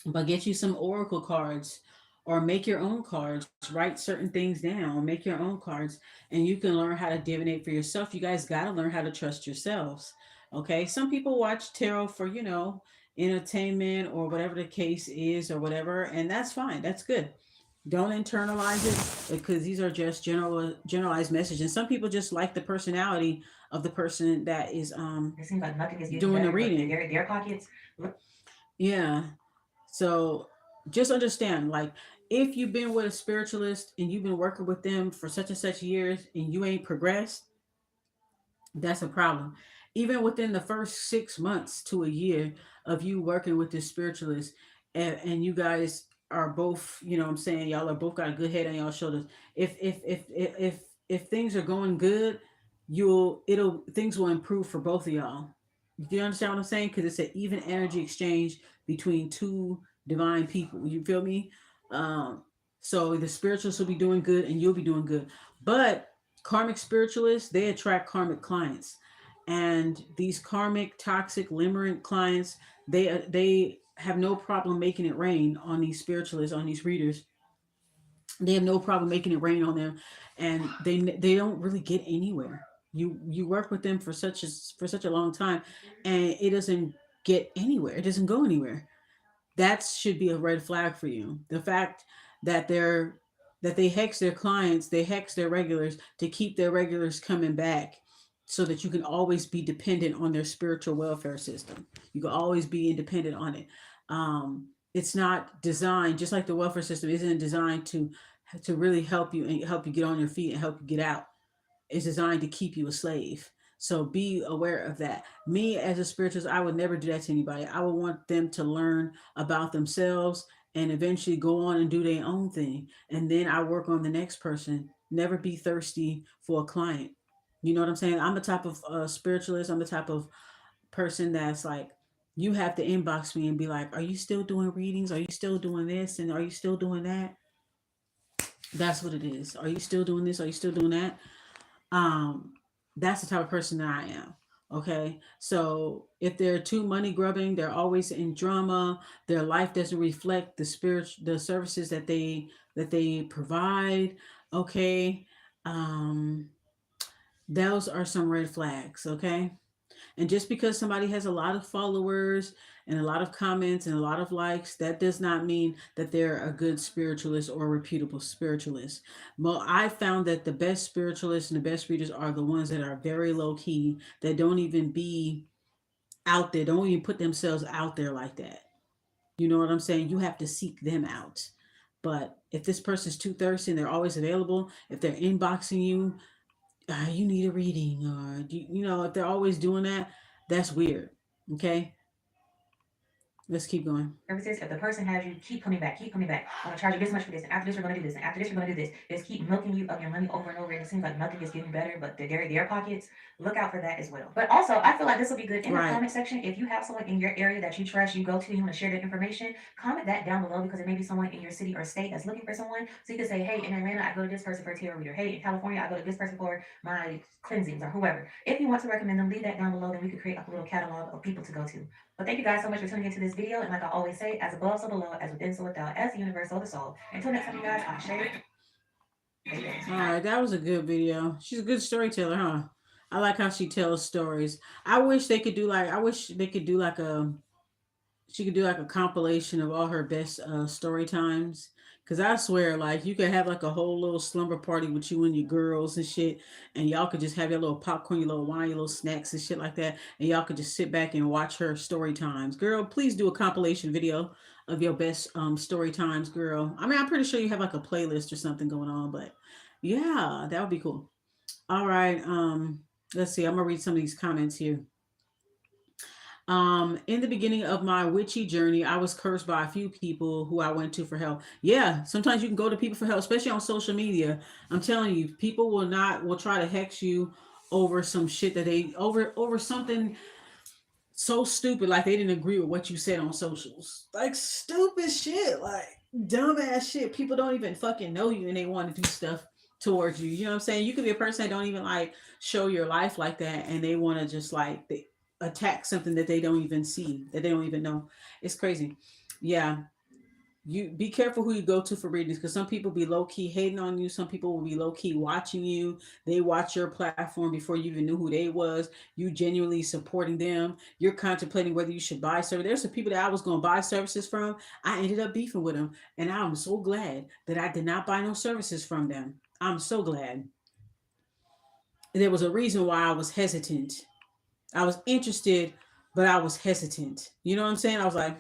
but get you some oracle cards, or make your own cards, write certain things down, make your own cards, and you can learn how to divinate for yourself. You guys got to learn how to trust yourselves. Okay, some people watch tarot for entertainment, or whatever the case is, or whatever, and that's fine, that's good. Don't internalize it, because these are just generalized messages, and some people just like the personality of the person that is It seems like nothing is getting doing the better, but reading. their pockets. Yeah. So just understand, like, if you've been with a spiritualist and you've been working with them for such and such years and you ain't progressed, that's a problem. Even within the first 6 months to a year of you working with this spiritualist, and you guys are both, what I'm saying, y'all are both got a good head on y'all shoulders. If things are going good, it'll things will improve for both of y'all. Do you understand what I'm saying? Because it's an even energy exchange between two divine people. You feel me? Um, so the spiritualists will be doing good, and you'll be doing good. But karmic spiritualists, they attract karmic clients, and these karmic toxic limerent clients, they have no problem making it rain on these spiritualists, on these readers. They have no problem making it rain on them, and they don't really get anywhere. You work with them for such a long time, and it doesn't get anywhere, it doesn't go anywhere. That should be a red flag for you. The fact that they hex their clients, they hex their regulars to keep their regulars coming back, so that you can always be dependent on their spiritual welfare system. You can always be independent on it. It's not designed, just like the welfare system isn't designed to really help you and help you get on your feet and help you get out. Is designed to keep you a slave. So be aware of that. Me as a spiritualist, I would never do that to anybody. I would want them to learn about themselves and eventually go on and do their own thing. And then I work on the next person. Never be thirsty for a client. You know what I'm saying? I'm the type of spiritualist. I'm the type of person that's like, you have to inbox me and be like, are you still doing readings? Are you still doing this? And are you still doing that? That's what it is. Are you still doing this? Are you still doing that? um that's the type of person that I am. Okay, so if they're too money grubbing, they're always in drama, their life doesn't reflect the services that they provide. Okay, um those are some red flags. Okay, and just because somebody has a lot of followers and a lot of comments and a lot of likes, that does not mean that they're a good spiritualist or a reputable spiritualist. Well, I found that the best spiritualists and the best readers are the ones that are very low key, that don't even be out there, don't even put themselves out there like that. You know what I'm saying? You have to seek them out. But if this person's too thirsty and they're always available, if they're inboxing you, you need a reading, or if they're always doing that, that's weird. Okay, let's keep going. Services, if the person has you keep coming back, I'm gonna charge you this much for this, and after this we're gonna do this, and after this we're gonna do this, just keep milking you of your money over and over, and it seems like nothing is getting better, but their pockets, look out for that as well. But also, I feel like this will be good in the Right. comment section. If you have someone in your area that you trust, you go to, you want to share their information, comment that down below, because it may be someone in your city or state that's looking for someone. So you can say, hey, in Atlanta, I go to this person for a tarot reader. Hey, in California, I go to this person for my cleansings, or whoever. If you want to recommend them, leave that down below, then we could create like a little catalog of people to go to. But thank you guys so much for tuning into this video. And like I always say, as above, so below, as within, so without, as the universe, so the soul. Until next time, you guys, I'm Shay. All right, that was a good video. She's a good storyteller, huh? I like how she tells stories. I wish they could do like a she could do like a compilation of all her best story times, Cause I swear, like you could have like a whole little slumber party with you and your girls and shit, and y'all could just have your little popcorn, your little wine, your little snacks and shit like that, and y'all could just sit back and watch her story times. Girl, please do a compilation video of your best story times, girl. I mean, I'm pretty sure you have like a playlist or something going on, but yeah, that would be cool. All right, let's see. I'm gonna read some of these comments here. In the beginning of my witchy journey, I was cursed by a few people who I went to for help. Yeah, sometimes you can go to people for help, especially on social media. I'm telling you, people will try to hex you over some shit that they over something so stupid, like they didn't agree with what you said on socials. Like stupid shit, like dumbass shit. People don't even fucking know you and they want to do stuff towards you. You know what I'm saying? You could be a person that don't even like show your life like that and they want to just like they attack something that they don't even see, that they don't even know. It's crazy. Yeah, you be careful who you go to for readings because some people be low key hating on you. Some people will be low key watching you. They watch your platform before you even knew who they was. You genuinely supporting them. You're contemplating whether you should buy service. There's some people that I was going to buy services from. I ended up beefing with them, and I'm so glad that I did not buy no services from them. I'm so glad. There was a reason why I was hesitant. I was interested, but I was hesitant. You know what I'm saying? I was like,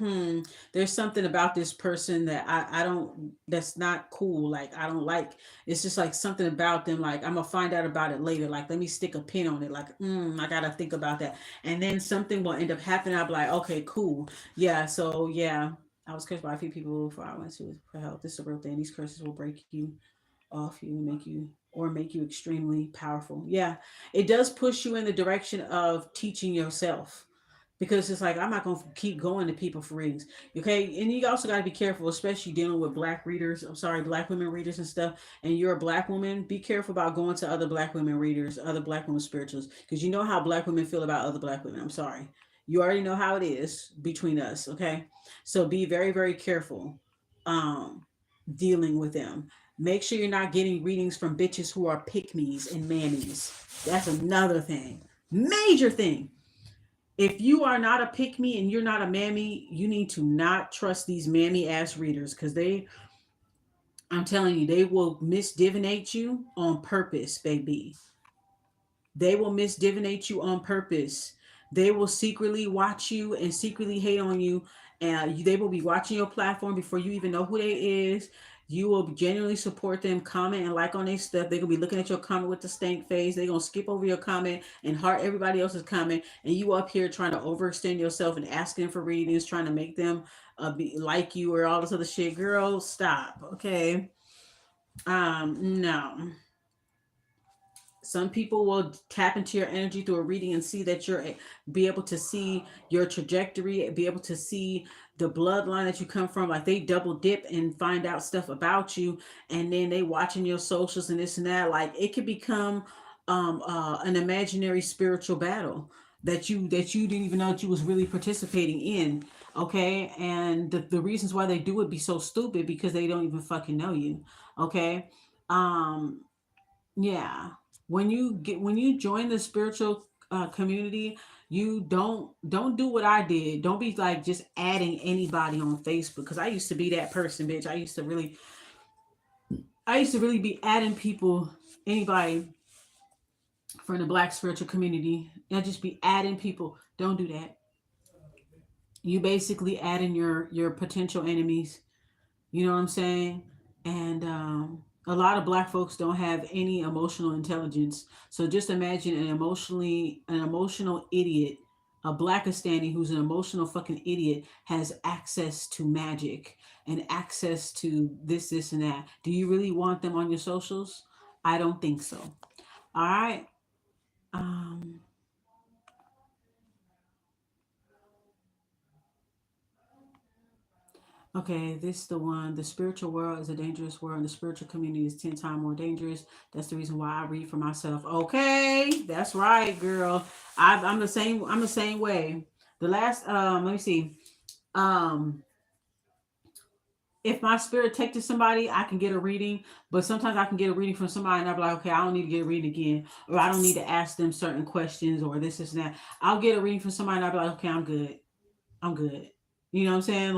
there's something about this person that I don't, that's not cool. Like, I don't like, it's just like something about them. Like, I'm going to find out about it later. Like, let me stick a pin on it. Like, I got to think about that. And then something will end up happening. I'll be like, okay, cool. Yeah. So, yeah, I was cursed by a few people before I went to for help. This is a real thing. These curses will break you off you and make you extremely powerful. Yeah, it does push you in the direction of teaching yourself because it's like I'm not gonna keep going to people for readings. Okay, and you also got to be careful, especially dealing with black readers. I'm sorry, black women readers and stuff. And you're a black woman. Be careful about going to other black women readers, other black women spiritualists, because you know how black women feel about other black women. I'm sorry. You already know how it is between us, okay? So be very, very careful um, dealing with them. Make sure you're not getting readings from bitches who are pick me's and mammies. That's another thing. Major thing. If you are not a pick me and you're not a mammy, you need to not trust these mammy ass readers because I'm telling you, they will misdivinate you on purpose, baby. They will misdivinate you on purpose. They will secretly watch you and secretly hate on you. And they will be watching your platform before you even know who they is. You will genuinely support them, comment and like on their stuff. They're gonna be looking at your comment with the stank face. They're gonna skip over your comment and heart everybody else's comment. And you up here trying to overextend yourself and asking for readings, trying to make them be like you or all this other shit. Girl, stop. Okay. No. Some people will tap into your energy through a reading and see that you're be able to see your trajectory, be able to see the bloodline that you come from. Like they double dip and find out stuff about you, and then they watching your socials and this and that. Like it could become an imaginary spiritual battle that you didn't even know that you was really participating in. Okay, and the reasons why they do it be so stupid because they don't even fucking know you. Okay, um yeah. When you join the spiritual community, you don't do what I did. Don't be like just adding anybody on Facebook because I used to be that person, bitch. I used to really be adding people, anybody from the black spiritual community. And I just be adding people. Don't do that. You basically adding your potential enemies. You know what I'm saying? And a lot of black folks don't have any emotional intelligence. So just imagine an emotional idiot, a blackistani who's an emotional fucking idiot has access to magic and access to this, and that. Do you really want them on your socials? I don't think so. All right. Um, Okay, this is the one. The spiritual world is a dangerous world, and the spiritual community is 10 times more dangerous. That's the reason why I read for myself. Okay, that's right, girl. I'm the same. I'm the same way. The last, let me see. Um, if my spirit take to somebody, I can get a reading. But sometimes I can get a reading from somebody, and I'm like, okay, I don't need to get a reading again, or I don't need to ask them certain questions, or this and that. I'll get a reading from somebody, and I'll be like, okay, I'm good. I'm good. You know what I'm saying?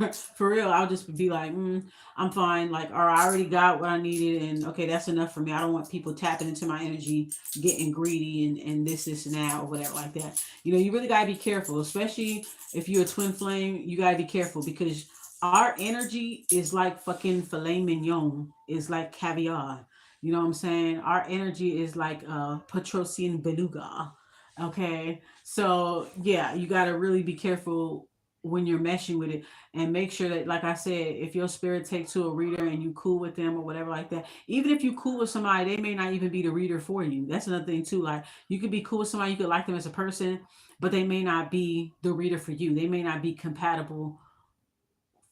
Like for real, I'll just be like, I'm fine. Like, or I already got what I needed, and okay, that's enough for me. I don't want people tapping into my energy, getting greedy, and this, and that, or whatever like that. You really gotta be careful, especially if you're a twin flame. You gotta be careful because our energy is like fucking filet mignon, is like caviar. You know what I'm saying? Our energy is like Petrosian beluga. Okay, so yeah, you gotta really be careful when you're meshing with it, and make sure that, like I said, if your spirit takes to a reader and you cool with them or whatever like that, even if you cool with somebody, they may not even be the reader for you. That's another thing too. Like, you could be cool with somebody, you could like them as a person, but they may not be the reader for you. They may not be compatible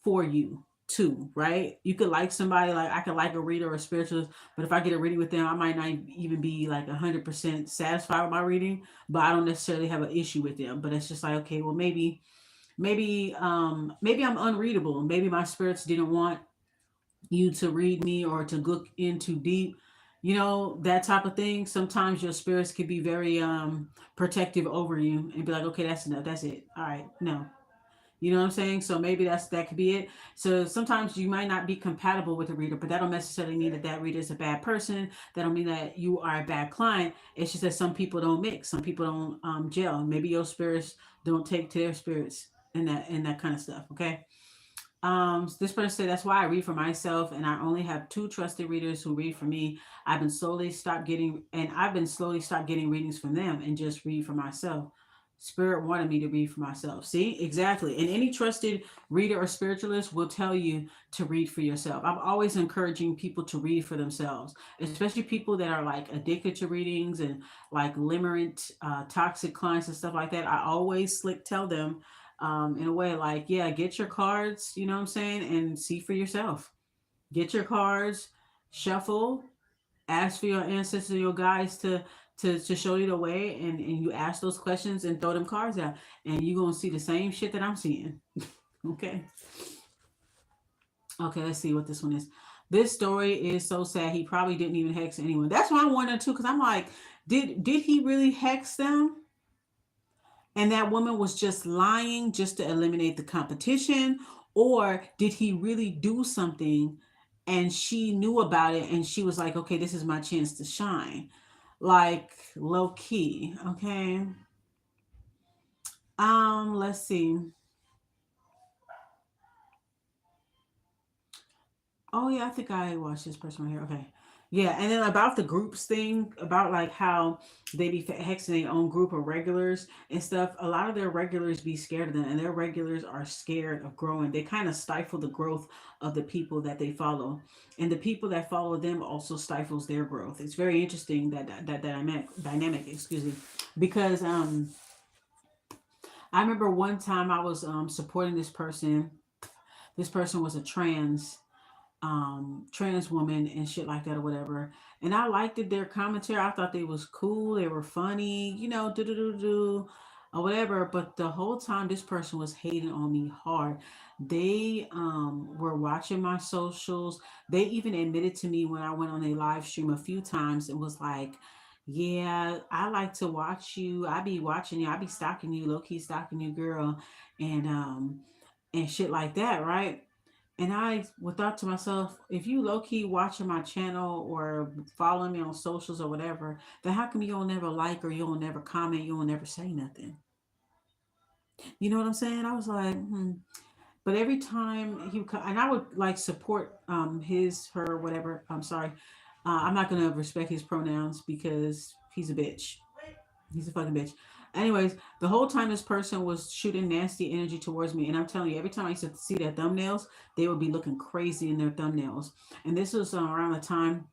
for you too, right? You could like somebody, like I could like a reader or a spiritualist, but if I get a reading with them, I might not even be like 100% satisfied with my reading, but I don't necessarily have an issue with them. But it's just like, okay, well, maybe I'm unreadable. Maybe my spirits didn't want you to read me or to look in too deep. That type of thing. Sometimes your spirits could be very protective over you and be like, okay, that's enough. That's it. All right. No. You know what I'm saying? So maybe that could be it. So sometimes you might not be compatible with a reader, but that don't necessarily mean that reader is a bad person. That don't mean that you are a bad client. It's just that some people don't mix. Some people don't gel. Maybe your spirits don't take to their spirits, and that kind of stuff. Okay. This person said, that's why I read for myself, and I only have two trusted readers who read for me. I've been slowly stopped getting readings from them and just read for myself. Spirit wanted me to read for myself. See, exactly. And any trusted reader or spiritualist will tell you to read for yourself. I'm always encouraging people to read for themselves, especially people that are like addicted to readings and like limerent, toxic clients and stuff like that. I always slick tell them in a way like, yeah, get your cards, you know what I'm saying, and see for yourself. Get your cards, shuffle, ask for your ancestors, your guides to show you the way, and you ask those questions and throw them cards out, and you're gonna see the same shit that I'm seeing. Okay. Okay, let's see what this one is. This story is so sad. He probably didn't even hex anyone. That's what I'm wondering too, because I'm like, did he really hex them? And that woman was just lying just to eliminate the competition, or did he really do something and she knew about it and she was like, okay, this is my chance to shine, like low key. Okay. Let's see. Oh yeah, I think I watched this person right here. Okay. Yeah, and then about the groups thing, about like how they be hexing their own group of regulars and stuff. A lot of their regulars be scared of them, and their regulars are scared of growing. They kind of stifle the growth of the people that they follow, and the people that follow them also stifles their growth. It's very interesting that dynamic. Excuse me, because I remember one time I was supporting this person. This person was a trans woman and shit like that or whatever. And I liked it, their commentary. I thought they was cool. They were funny, do do do do or whatever. But the whole time this person was hating on me hard. They were watching my socials. They even admitted to me when I went on a live stream a few times and was like, yeah, I like to watch you. I be watching you. I be stalking you, low key stalking you, girl, and shit like that, right? And I would thought to myself, if you low key watching my channel or following me on socials or whatever, then how come you don't never like, or you don't never comment, you don't never say nothing? You know what I'm saying? I was like, hmm. But every time he would come, and I would like support his, her, whatever. I'm sorry, I'm not gonna respect his pronouns because he's a bitch. He's a fucking bitch. Anyways, the whole time this person was shooting nasty energy towards me, and I'm telling you, every time I used to see their thumbnails, they would be looking crazy in their thumbnails. And this was around the time,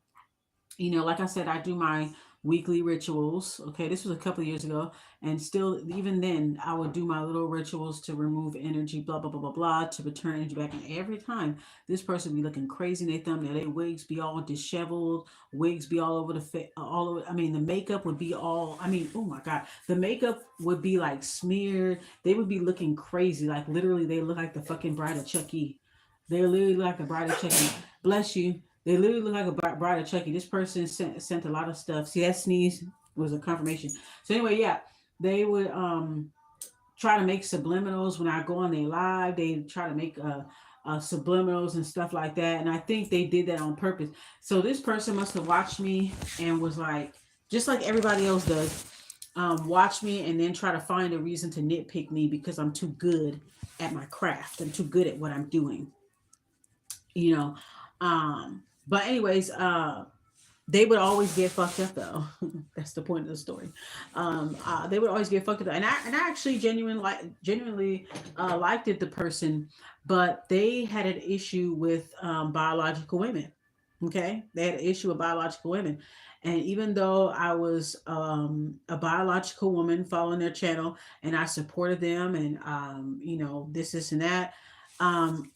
like I said, I do my weekly rituals. Okay, this was a couple of years ago, and still, even then, I would do my little rituals to remove energy, blah blah blah blah blah, to return energy back. And every time, this person be looking crazy in their thumbnail. Their wigs be all disheveled, wigs be all over the face, all over. I mean, the makeup would be all. I mean, oh my god, the makeup would be like smeared. They would be looking crazy, like literally, they look like the fucking bride of Chucky. They literally look like the bride of Chucky. Bless you. They literally look like a bride of Chucky. This person sent a lot of stuff. See, that sneeze was a confirmation. So anyway, yeah, they would try to make subliminals when I go on their live. They try to make subliminals and stuff like that. And I think they did that on purpose. So this person must have watched me and was like, just like everybody else does, watch me and then try to find a reason to nitpick me because I'm too good at my craft. I'm too good at what I'm doing, you know. But anyways, they would always get fucked up though. That's the point of the story. They would always get fucked up, and I actually genuinely liked it, the person, but they had an issue with biological women. Okay, they had an issue with biological women, and even though I was a biological woman following their channel, and I supported them, and this and that, um,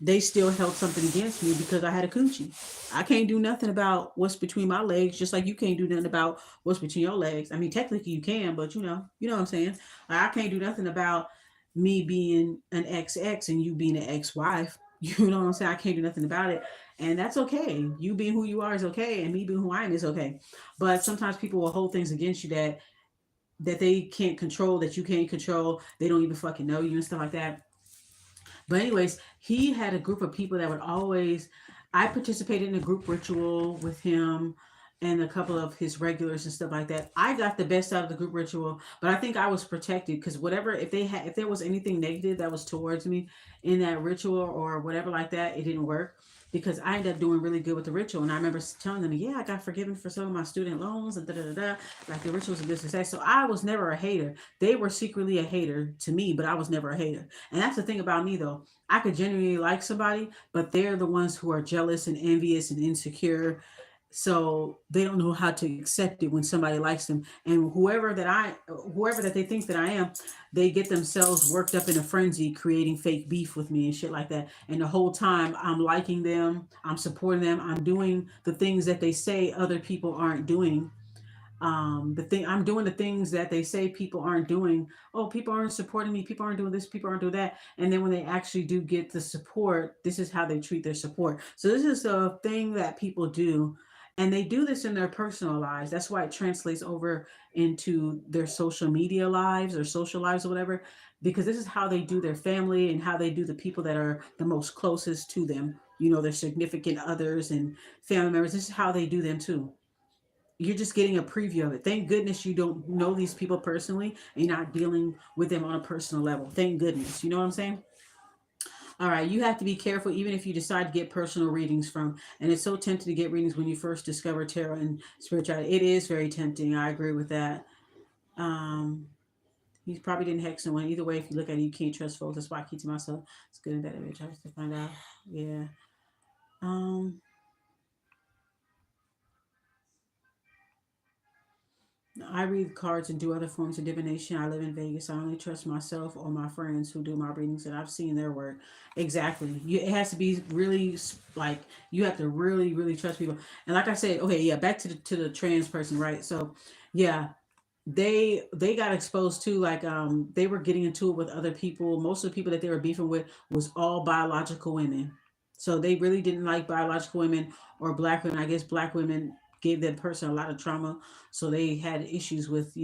they still held something against me because I had a coochie. I can't do nothing about what's between my legs, just like you can't do nothing about what's between your legs. I mean, technically you can, but you know what I'm saying. Like, I can't do nothing about me being an XX and you being an ex-wife. You know what I'm saying? I can't do nothing about it, and that's okay. You being who you are is okay, and me being who I am is okay. But sometimes people will hold things against you that they can't control, that you can't control. They don't even fucking know you and stuff like that. But anyways, he had a group of people that would always. I participated in a group ritual with him and a couple of his regulars and stuff like that. I got the best out of the group ritual, but I think I was protected because whatever, if there was anything negative that was towards me in that ritual or whatever like that, it didn't work because I ended up doing really good with the ritual. And I remember telling them, yeah, I got forgiven for some of my student loans and da da da da. Like the ritual was a good success. So I was never a hater. They were secretly a hater to me, but I was never a hater. And that's the thing about me though. I could genuinely like somebody, but they're the ones who are jealous and envious and insecure. So they don't know how to accept it when somebody likes them. And whoever that they think that I am, they get themselves worked up in a frenzy, creating fake beef with me and shit like that. And the whole time I'm liking them, I'm supporting them, I'm doing the things that they say other people aren't doing. The thing I'm doing, the things that they say people aren't doing. Oh, people aren't supporting me, people aren't doing this, people aren't doing that. And then when they actually do get the support, this is how they treat their support. So this is a thing that people do, and they do this in their personal lives. That's why it translates over into their social media lives or social lives or whatever, because this is how they do their family and how they do the people that are the most closest to them, their significant others and family members. This is how they do them too. You're just getting a preview of it. Thank goodness you don't know these people personally and you're not dealing with them on a personal level. Thank goodness. You know what I'm saying? All right, you have to be careful even if you decide to get personal readings from. And it's so tempting to get readings when you first discover tarot and spirituality. It is very tempting. I agree with that. Um, he probably didn't hex someone. Either way, if you look at it, you can't trust folks. That's why I keep to myself. It's good that image. I have to find out. Yeah. Um, I read cards and do other forms of divination. I live in Vegas. I only trust myself or my friends who do my readings, and I've seen their work. Exactly. It has to be really like you have to really, really trust people. And like I said, okay, yeah, back to the trans person, right? So, yeah, they got exposed to like they were getting into it with other people. Most of the people that they were beefing with was all biological women, so they really didn't like biological women or black women. I guess black women gave that person a lot of trauma, so they had issues with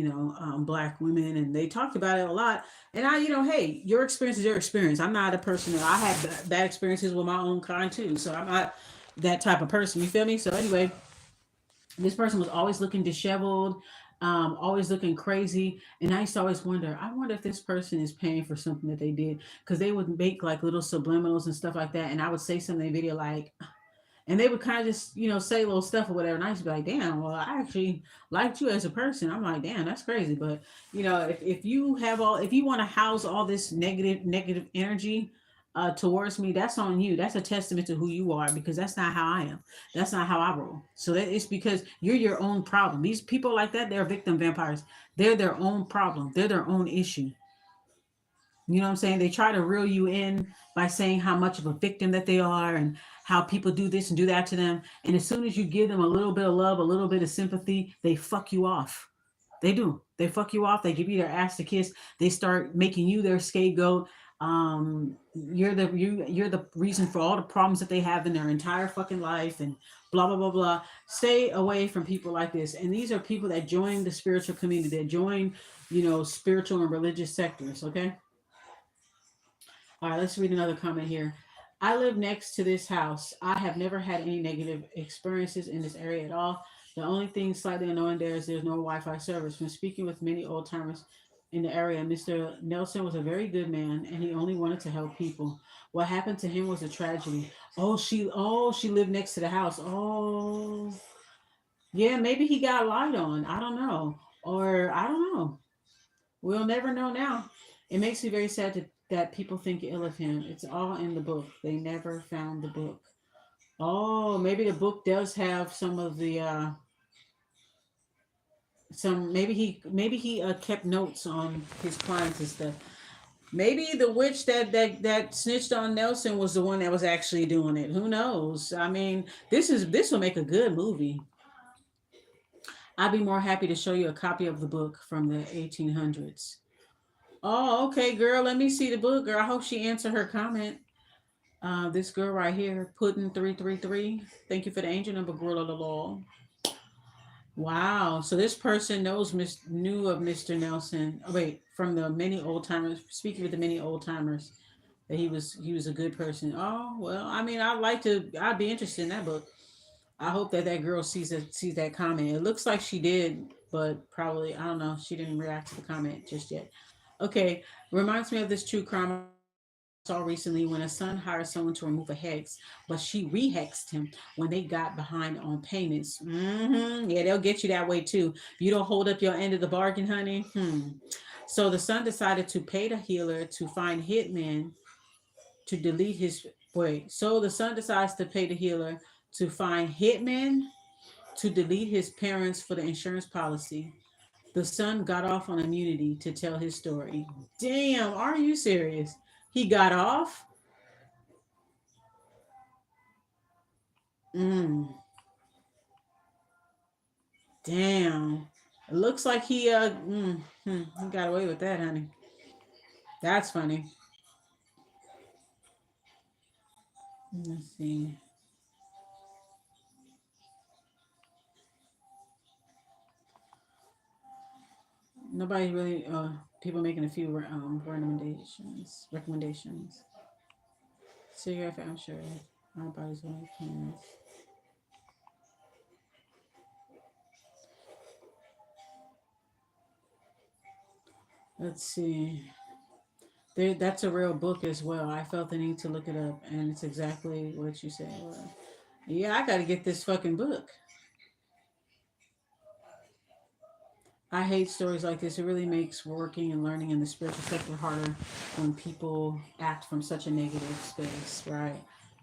black women, and they talked about it a lot. And hey, your experience is your experience. I'm not a person that I had bad experiences with my own kind too, so I'm not that type of person, you feel me? So anyway, this person was always looking disheveled, always looking crazy. And I used to always wonder, I wonder if this person is paying for something that they did. Because they would make like little subliminals and stuff like that. And I would say something in the video like, and they would kind of just, say little stuff or whatever. And I used to be like, damn, well, I actually liked you as a person. I'm like, damn, that's crazy. But, if you want to house all this negative energy towards me, that's on you. That's a testament to who you are because that's not how I am. That's not how I roll. So that it's because you're your own problem. These people like that, they're victim vampires. They're their own problem. They're their own issue. You know what I'm saying? They try to reel you in by saying how much of a victim that they are and how people do this and do that to them. And as soon as you give them a little bit of love, a little bit of sympathy, they fuck you off. They do. They fuck you off. They give you their ass to kiss. They start making you their scapegoat. You're the reason for all the problems that they have in their entire fucking life, and blah blah blah blah. Stay away from people like this. And these are people that join the spiritual community, that join, spiritual and religious sectors. Okay. All right, let's read another comment here. I live next to this house. I have never had any negative experiences in this area at all. The only thing slightly annoying there is there's no Wi-Fi service. From speaking with many old timers in the area, Mr. Nelson was a very good man, and he only wanted to help people. What happened to him was a tragedy. Oh, she lived next to the house. Oh, yeah, maybe he got lied on. I don't know, or I don't know. We'll never know now. It makes me very sad that people think ill of him. It's all in the book. They never found the book. Oh, maybe the book does have some of the some. Maybe he kept notes on his clients and stuff. Maybe the witch that snitched on Nelson was the one that was actually doing it. Who knows? I mean, this will make a good movie. I'd be more happy to show you a copy of the book from the 1800s. Oh, okay, girl. Let me see the book, girl. I hope she answered her comment. This girl right here, Puddin 333. Thank you for the angel number, girl of the law. Wow. So this person knew of Mr. Nelson. Oh, wait, from the many old timers. Speaking with the many old timers, that he was a good person. Oh well, I mean, I'd be interested in that book. I hope that girl sees that comment. It looks like she did, but probably I don't know. She didn't react to the comment just yet. Okay, reminds me of this true crime I saw recently when a son hired someone to remove a hex, but she rehexed him when they got behind on payments. Yeah, they'll get you that way too. If you don't hold up your end of the bargain, honey. So the son decided to pay the healer to find hitmen to delete his wait. So the son decides to pay the healer to find hitmen to delete his parents for the insurance policy. The son got off on immunity to tell his story. Damn, are you serious? He got off? Mm, damn. It looks like he got away with that, honey. That's funny. Let's see. Nobody really. People making a few recommendations. Cigarette, I'm sure. Our bodies will plans. Let's see. That's a real book as well. I felt the need to look it up, and it's exactly what you said. Well, yeah, I got to get this fucking book. I hate stories like this. It really makes working and learning in the spiritual sector harder when people act from such a negative space, right?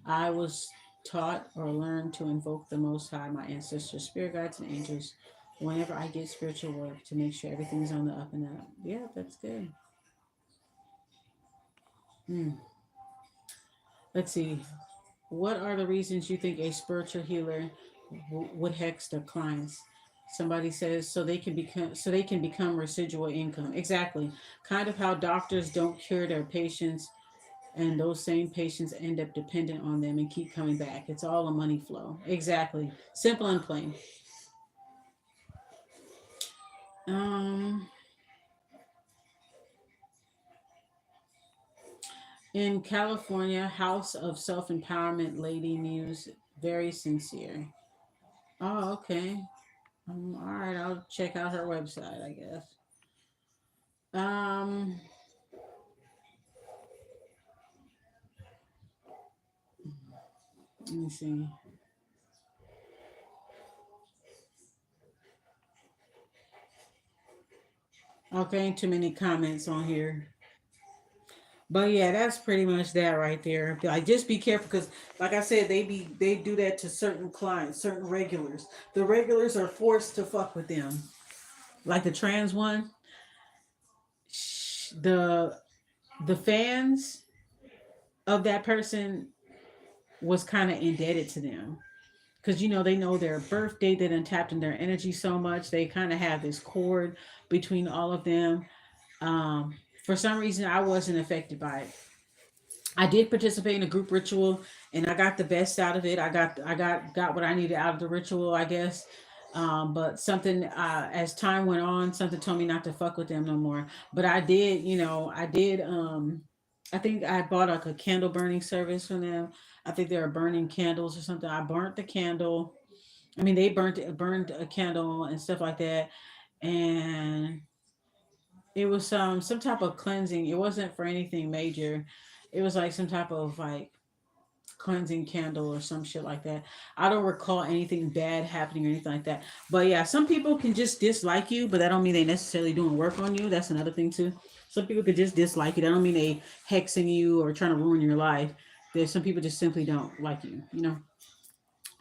I was taught or learned to invoke the Most High, my ancestors, spirit guides, and angels whenever I get spiritual work to make sure everything's on the up and up. Yeah, that's good. Hmm. Let's see. What are the reasons you think a spiritual healer would hex their clients? Somebody says so they can become residual income. Exactly. Kind of how doctors don't cure their patients and those same patients end up dependent on them and keep coming back. It's all a money flow. Exactly. Simple and plain. Um in California, House of Self Empowerment Lady News, very sincere. Oh, okay. All right, I'll check out her website, I guess. Um, Let me see. Okay, ain't too many comments on here. But yeah, that's pretty much that right there. Like, just be careful because, like I said, they do that to certain clients, certain regulars. The regulars are forced to fuck with them. Like the trans one, the fans of that person was kind of indebted to them because they know their birthday. They done tapped in their energy so much. They kind of have this cord between all of them. For some reason, I wasn't affected by it. I did participate in a group ritual, and I got the best out of it. I got what I needed out of the ritual, I guess. But something, as time went on, something told me not to fuck with them no more. But I did, I did. I think I bought like a candle burning service from them. I think they were burning candles or something. I burnt the candle. I mean, they burned a candle and stuff like that, and it was some type of cleansing. It wasn't for anything major. It was like some type of like cleansing candle or some shit like that. I don't recall anything bad happening or anything like that. But yeah, some people can just dislike you, but that don't mean they necessarily doing work on you. That's another thing too. Some people could just dislike you. That don't mean they hexing you or trying to ruin your life. There's some people just simply don't like you.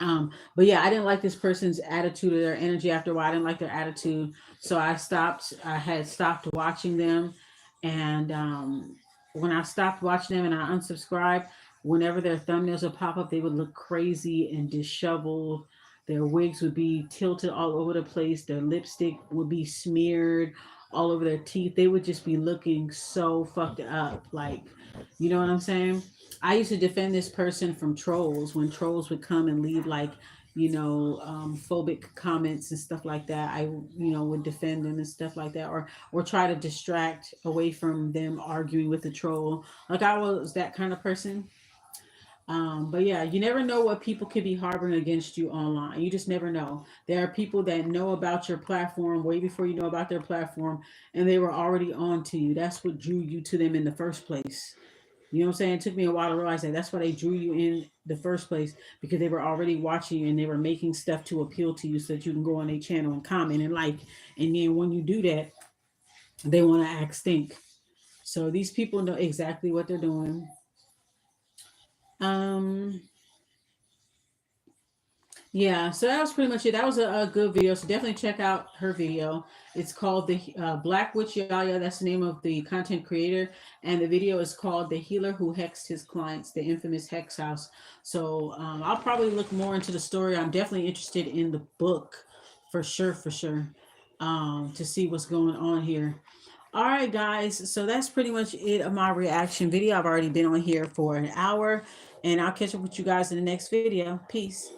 But yeah, I didn't like this person's attitude or their energy after a while. I didn't like their attitude. So I had stopped watching them. And when I stopped watching them and I unsubscribed, whenever their thumbnails would pop up, they would look crazy and disheveled. Their wigs would be tilted all over the place. Their lipstick would be smeared all over their teeth. They would just be looking so fucked up. Like, you know what I'm saying? I used to defend this person from trolls when trolls would come and leave like, phobic comments and stuff like that. I, would defend them and stuff like that, or try to distract away from them arguing with the troll. Like I was that kind of person. But yeah, you never know what people could be harboring against you online. You just never know. There are people that know about your platform way before you know about their platform, and they were already on to you. That's what drew you to them in the first place. You know what I'm saying? It took me a while to realize that that's why they drew you in the first place, because they were already watching you and they were making stuff to appeal to you so that you can go on their channel and comment and like. And then when you do that, they want to act stink. So these people know exactly what they're doing. Um, Yeah, so that was pretty much it. That was a good video. So definitely check out her video. It's called the Black Witch Yaya. That's the name of the content creator, and the video is called "The Healer Who Hexed His Clients," the infamous Hex House. So I'll probably look more into the story. I'm definitely interested in the book, for sure, for sure, to see what's going on here. All right, guys. So that's pretty much it of my reaction video. I've already been on here for an hour, and I'll catch up with you guys in the next video. Peace.